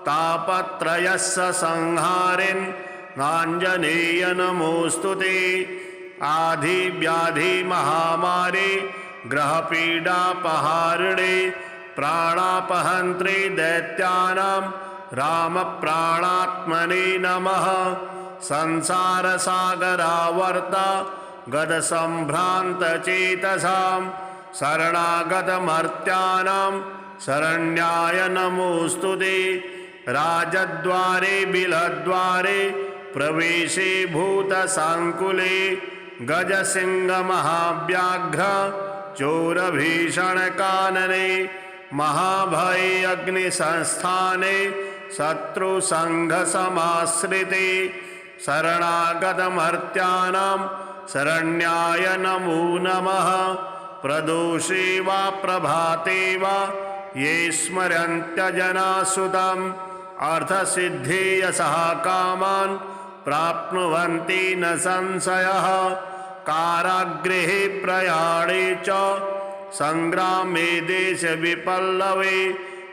तापत्रयस्य संहारिन् आञ्जनेय नमोऽस्तुते। आधिव्याधिमहामारी ग्रहपीडापहारिणे प्राणापहन्त्रे दैत्यानां रामप्राणात्मने नमः। संसारसागरावर्ता गदसम्भ्रान्तचेतसां शरणागतमर्त्यानां शरण्याय नमोऽस्तुते। राजद्वारे बिलद्वारे प्रवेशे भूतसाङ्कुले गजसिंहमहाव्याघ्र चोरभीषणकानने महाभये अग्निसंस्थाने शत्रुसङ्घसमाश्रिते शरणागतमर्त्यानां शरण्याय नमो नमः। प्रदोषे वा प्रभाते वा ये स्मरन्त्यजनासुतम् अर्थसिद्धे यशः कामान् प्राप्नुवन्ति न संशयः। कारागृहे प्रयाणे च संग्रामे देशविपल्लवे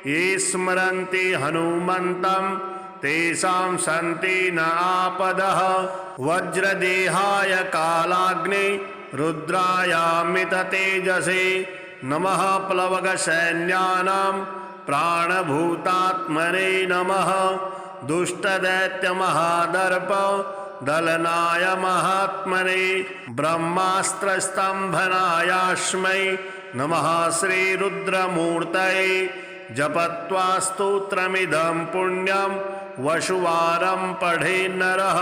ये स्मरन्ति हनुमन्तं तेषां सन्ति न आपदः। वज्रदेहाय कालाग्ने रुद्रायामिततेजसे नमः। प्लवगसैन्यानां प्राणभूतात्मने नमः। दुष्टदैत्यमहादर्प दलनाय महात्मने ब्रह्मास्त्रस्तम्भनायास्मै नमः। श्रीरुद्रमूर्तये जपत्वा स्तोत्रमिदं पुण्यं वसुवारं पठेन् नरः।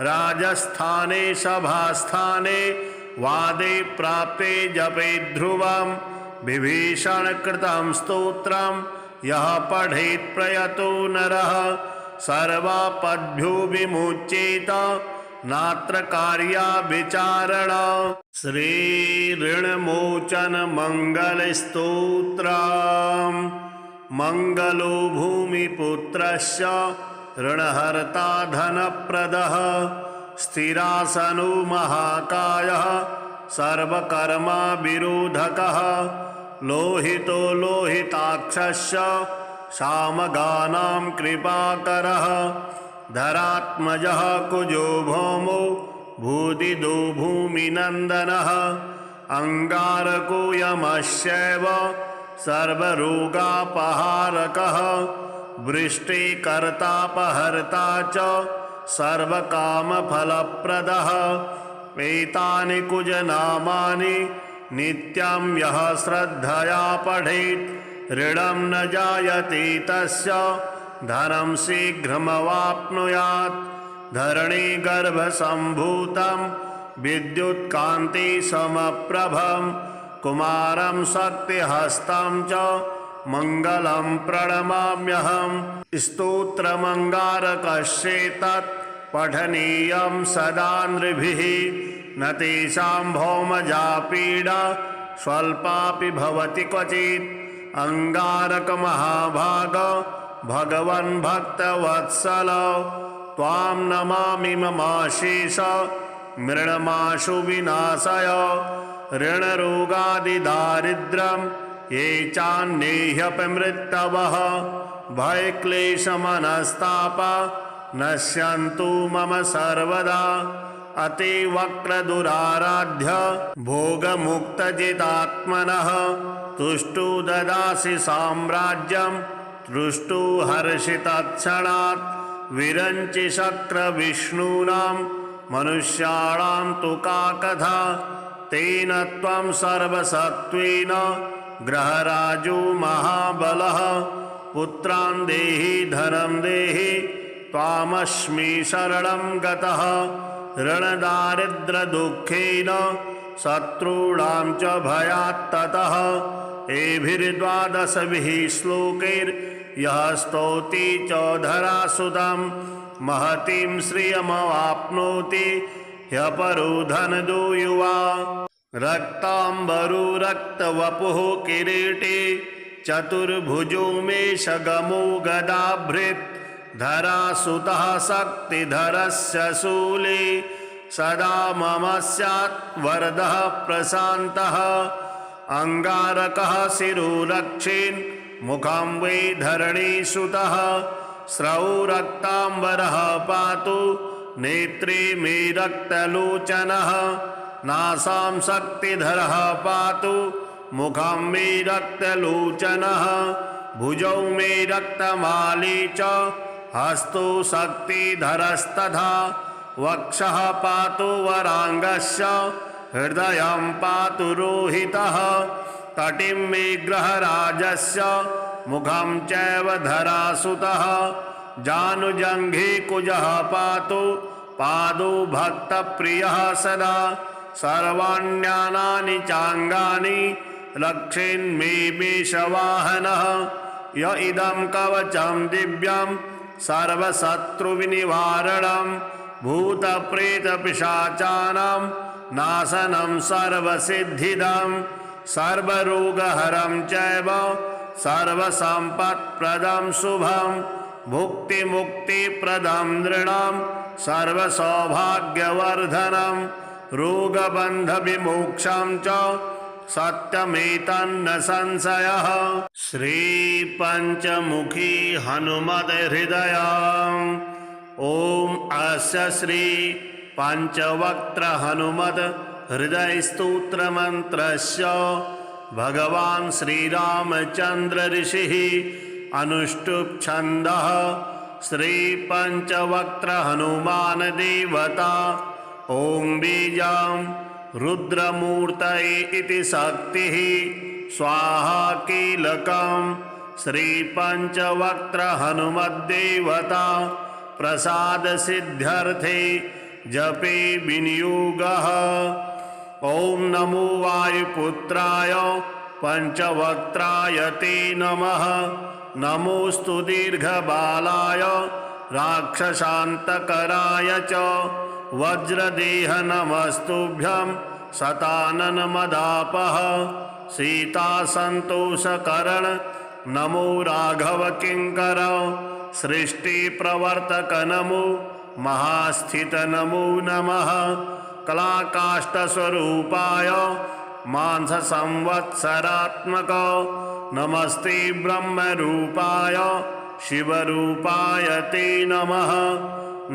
राजस्थाने सभास्थाने वादे प्राप्ते जपेत् ध्रुवं विभीषणकृतं स्तोत्रं यः पठेत् प्रयतो नरः सर्वापद्भ्यो विमुच्येत नात्र कार्या विचारण। श्रीऋणमोचन मंगलस्तोत्रम्। मंगलो भूमिपुत्रस्य ऋणहर्ता धनप्रदः स्थिरासनो महाकायः सर्वकर्मा विरोधकः लोहितो लोहिताक्षस्य सामगानां कृपाकरः धरात्मजः कुजो भौमो भूदिदो भूमिनन्दनः अंगारको यमश्चैव सर्वरोगापहारकः वृष्टिकर्तापहर्ता च सर्वकामफलप्रदः एतानि कुजनामानि नित्यं यः श्रद्धया पठेत् ऋणं न जायते तस्य धनं शीघ्रमवाप्नुयात् धरणीगर्भसम्भूतं विद्युत्कान्तिसमप्रभं कुमारं शक्तिहस्तं च मङ्गलं प्रणमाम्यहम् स्तोत्रमङ्गारकस्येतत् पठनीयं सदा नृभिः न तेषां भौमजा पीडा स्वल्पापि भवति क्वचित् अंगारकमहाभाग भगवन् भक्तवत्सल त्वां नमामि ममाशेष मृणमाशु विनाशय ऋणरोगादिदारिद्र्यं ये चान्येह्यपमृतवः भयक्लेशमनस्तापा नश्यन्तु मम सर्वदा अतिवक्रदुराराध्य भोगमुक्तजितात्मनः तुष्टु ददासि साम्राज्यं तुष्टु हर्षितत्क्षणात् विरञ्चि शक्रविष्णूनां मनुष्याणां तु का कथा तेन त्वं सर्वसत्त्वेन ग्रहराजो महाबलः पुत्रान् देहि धनं देहि त्वामस्मि शरणं गतः ऋणदारिद्र्यदुःखेन शत्रूणां च भयात्ततः एभिर्द्वादशभिः श्लोकैर्यः स्तौति च धरासुतं महतीं श्रियमवाप्नोति ह्यपरो धनदो युवा रक्ताम्बरो रक्तवपुः किरीटे चतुर्भुजो मेषगमो गदाभृत् धरासुतः शक्तिधरस्य शूले सदा मम स्यात् वरदः प्रशान्तः अंगारकः शिरोरक्षेन् मुखं वै धरणीसुतः स्रवो रक्ताम्बरः पातु नेत्रे मे रक्तलोचनः नासां शक्तिधरः पातु मुखं मे रक्तलोचनः भुजौ मे रक्तमाली च हस्तौ शक्तिधरस्तथा वक्षः पातु वरांगस्य हृदयं पातु रोहितः तटिं मे ग्रहराजस्य मुखं चैव धरासुतः जानुजङ्घे कुजः पातु पादौ भक्तप्रियः सदा सर्वाण्यानानि चाङ्गानि रक्षेन्मे मेषवाहनः य इदं कवचं दिव्यं सर्वशत्रुविनिवारणं भूतप्रेतपिशाचानां नाशनं सर्वसिद्धिदं सर्वरोगहरं चैव सर्वसम्पत्प्रदं शुभं भुक्तिमुक्तिप्रदं नृणां सर्वसौभाग्यवर्धनं रोगबन्धविमोक्षं च सत्यमेतन्न संशयः। श्रीपञ्चमुखी हनुमद्हृदयम् ॐ अस्य श्री पञ्चवक्त्र हनुमद् हृदयस्तोत्रमन्त्रस्य भगवान् श्रीरामचन्द्र ऋषिः अनुष्टुप् छन्दः श्री पञ्चवक्त्र हनुमान देवता ॐ बीजं रुद्रमूर्तये इति शक्तिः स्वाहा कीलकं श्री पञ्चवक्त्र हनुमद्देवता प्रसाद सिद्ध्यर्थे जपे विनियोगः। ॐ नमो वायुपुत्राय पञ्चवक्त्राय ते नमः। नमोस्तु दीर्घबालाय राक्षसान्तकराय च वज्रदेह नमस्तुभ्यं शताननमदापः सीतासन्तोषकरण नमो राघव किङ्कर सृष्टिप्रवर्तक नमो महास्थित नमो नमः कलाकाष्ठस्वरूपाय मांससंवत्सरात्मक नमस्ते ब्रह्मरूपाय शिवरूपाय ते नमः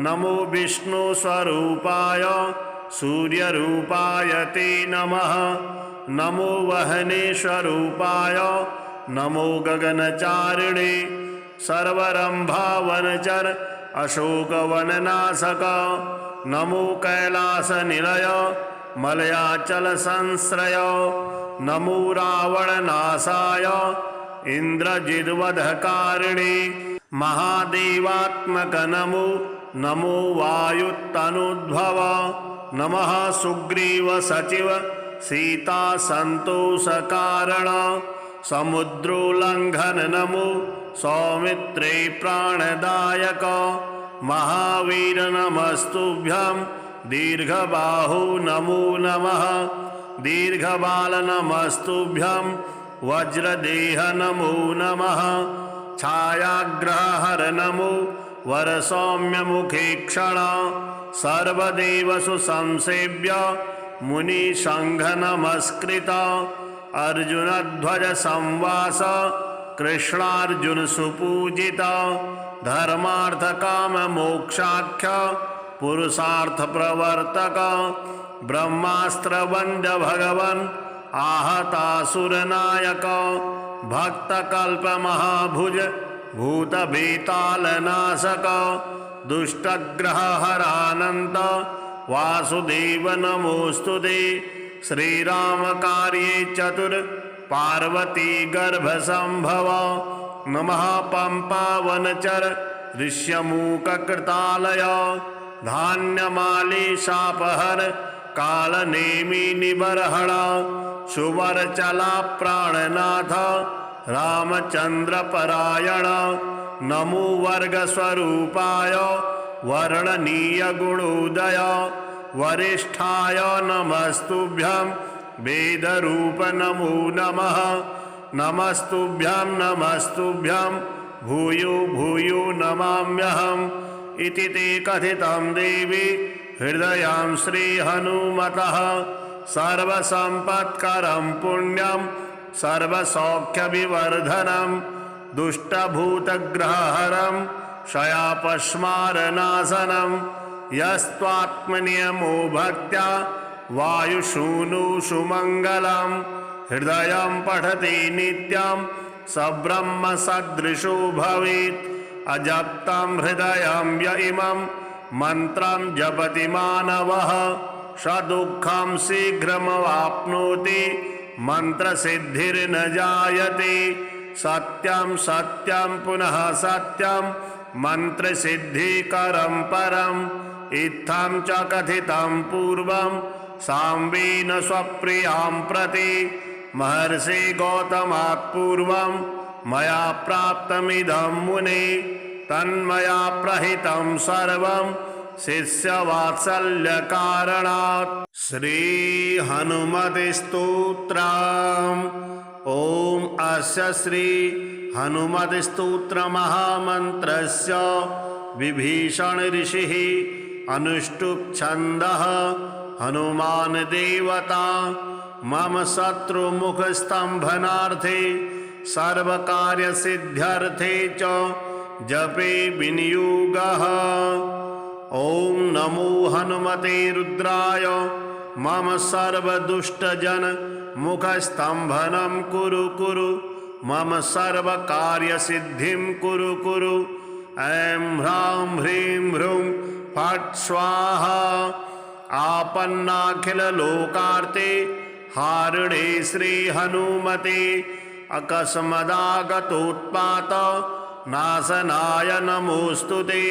नमो विष्णुस्वरूपाय सूर्यरूपाय ते नमः नमो वहनेश्वरूपाय नमो गगनचारिणे सर्वरंभावनचर अशोकवननाशक नमो कैलासनिलय मलयाचल संश्रय नमो रावणनाशाय इंद्रजिद्वधकारिणे महादेवात्मक नमो नमो वायुतनुद्भव नमः सुग्रीव सचिव सीता संतोष कारण समुद्रोल्लंघन नमो सौमित्रे प्राणदायक महावीर नमस्तुभ्यं दीर्घबाहु नमो नमः दीर्घबाल नमस्तुभ्यं वज्रदेह नमो नमः छायाग्रहर नमो वरसौम्य मुखे क्षण सर्वदेवसु संसेव्य मुनिसंघ नमस्कृत अर्जुनध्वज संवास कृष्णार्जुन सुपूजित धर्मार्थ काम मोक्षाख्य पुरुषार्थ प्रवर्तक ब्रह्मास्त्र वंद्य भगवन आहतासुर नायक भक्त कल्प महाभुज भूत बेताल नाशक दुष्टग्रह हरानंत वासुदेव नमोस्तुते श्रीराम कार्ये चतुर पार्वती गर्भ संभव नमः पंपावनचर ऋष्यमूक कृतालय धान्यमाली शापहर कालनेमि निबर्हण सुवरचला प्राणनाथ रामचंद्र परायण नमो वर्ग स्वरूपाय वर्णनीय गुणोदय वरिष्ठाय नमस्तुभ्यं वेदरूप नमो नमः नमस्तुभ्यं भूयो भूयो नमाम्यहम् इति ते कथितं देवी हृदयां श्रीहनुमतः सर्वसम्पत्करं पुण्यं सर्वसौख्यविवर्धनं दुष्टभूतग्रहहरं क्षयापस्मारनाशनं यस्त्वात्मनियमो भक्त्या वायुशूनु सुमङ्गलं हृदयं पठति नित्यं सब्रह्म सदृशो भवेत् अजप्तं हृदयं य इमं मन्त्रं जपति मानवः स दुःखं शीघ्रमवाप्नोति मंत्रसिद्धिर्न जायते सत्यं सत्यं पुनः सत्यं मंत्रसिद्धिकरं परम् इत्थं च कथितं पूर्वं साम्बेन स्वप्रियां प्रति महर्षि गौतमात् पूर्वं मया प्राप्तमिदं मुने तन्मया प्रहितं सर्वं शिष्यवात्सल्य कारणात् श्री हनुमते स्तोत्रम् ओम अस्य श्री हनुमते स्तोत्र महामन्त्रस्य विभीषण ऋषिः अनुष्टुप् छन्दः हनुमान देवता मम शत्रुमुख स्तंभनार्थे सर्वकार्य सिद्ध्यर्थे च जपे विनियोगः। ओम नमो हनुमते रुद्राय मम सर्वदुष्टजन मुखस्तंभनं कुरु कुरु मम सर्वकार्य सिद्धिं कुरु कुरु। ऐं ह्रां ह्रीं ह्रूं फट् स्वाहा। आपन्नाखिल लोकार्ते हारिणे श्री हनुमते अकस्मदागतोत्पात नाशनाय नमोस्तुते।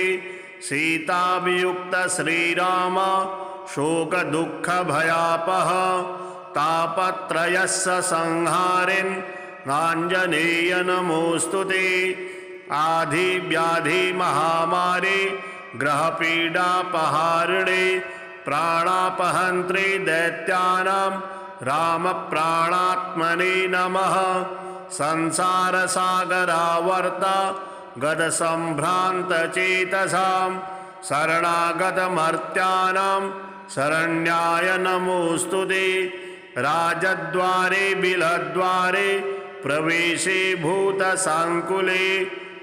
सीताभियुक्त श्रीराम शोक दुःख भयापह तापत्रयस्य संहारिन् आञ्जनेय नमोस्तुते। आधि व्याधि महामारी ग्रहपीडापहारिणे प्राणापहन्त्रे दैत्यानां राम प्राणात्मने नमः। संसार सागरावर्त गद संभ्रांत चेतसां शरणागतमर्त्यानां शरण्याय नमोऽस्तुते। राजद्वारे बिलद्वारे प्रवेशे भूतसाङ्कुले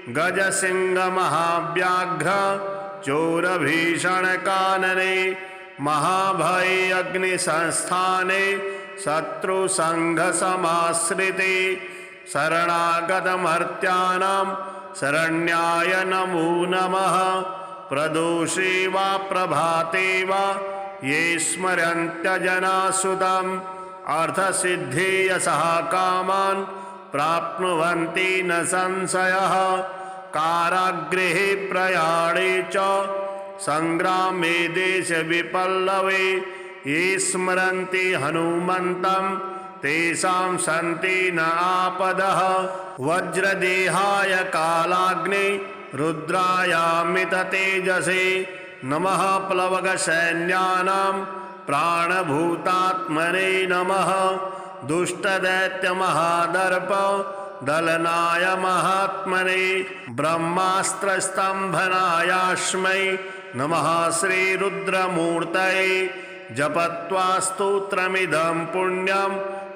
गजसिंहमहाव्याघ्र चोरभीषणकानने महाभये अग्निसंस्थाने शत्रुसङ्घसमाश्रिते शरणागतमर्त्यानां शरण्याय नमो नमः। प्रदोषे वा प्रभाते वा ये स्मरन्त्यजनासुतम् अर्थसिद्धे यशः कामान् प्राप्नुवन्ति न संशयः। कारागृहे प्रयाणे च संग्रामे देशविपल्लवे ये स्मरन्ति हनुमन्तं तेषां सन्ति न आपदः। वज्रदेहाय कालाग्ने रुद्रायामिततेजसे नमः। प्लवगसैन्यानां प्राणभूतात्मने नमः। दुष्टदैत्यमहादर्प दलनाय महात्मने ब्रह्मास्त्रस्तम्भनायास्मै नमः श्रीरुद्रमूर्तये। जपत्वा स्तोत्रमिदं पुण्यं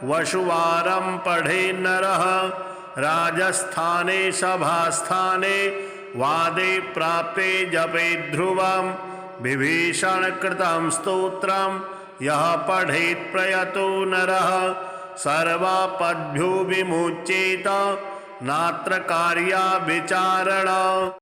वशुवारं पठेन्नरः। राजस्थाने सभास्थाने वादे प्राप्ते जपे ध्रुवं विभीषणकृतं स्तोत्रं यः पठेत् प्रयतो नरः सर्वापद्भ्यो विमुच्येत नात्र कार्या विचारणा।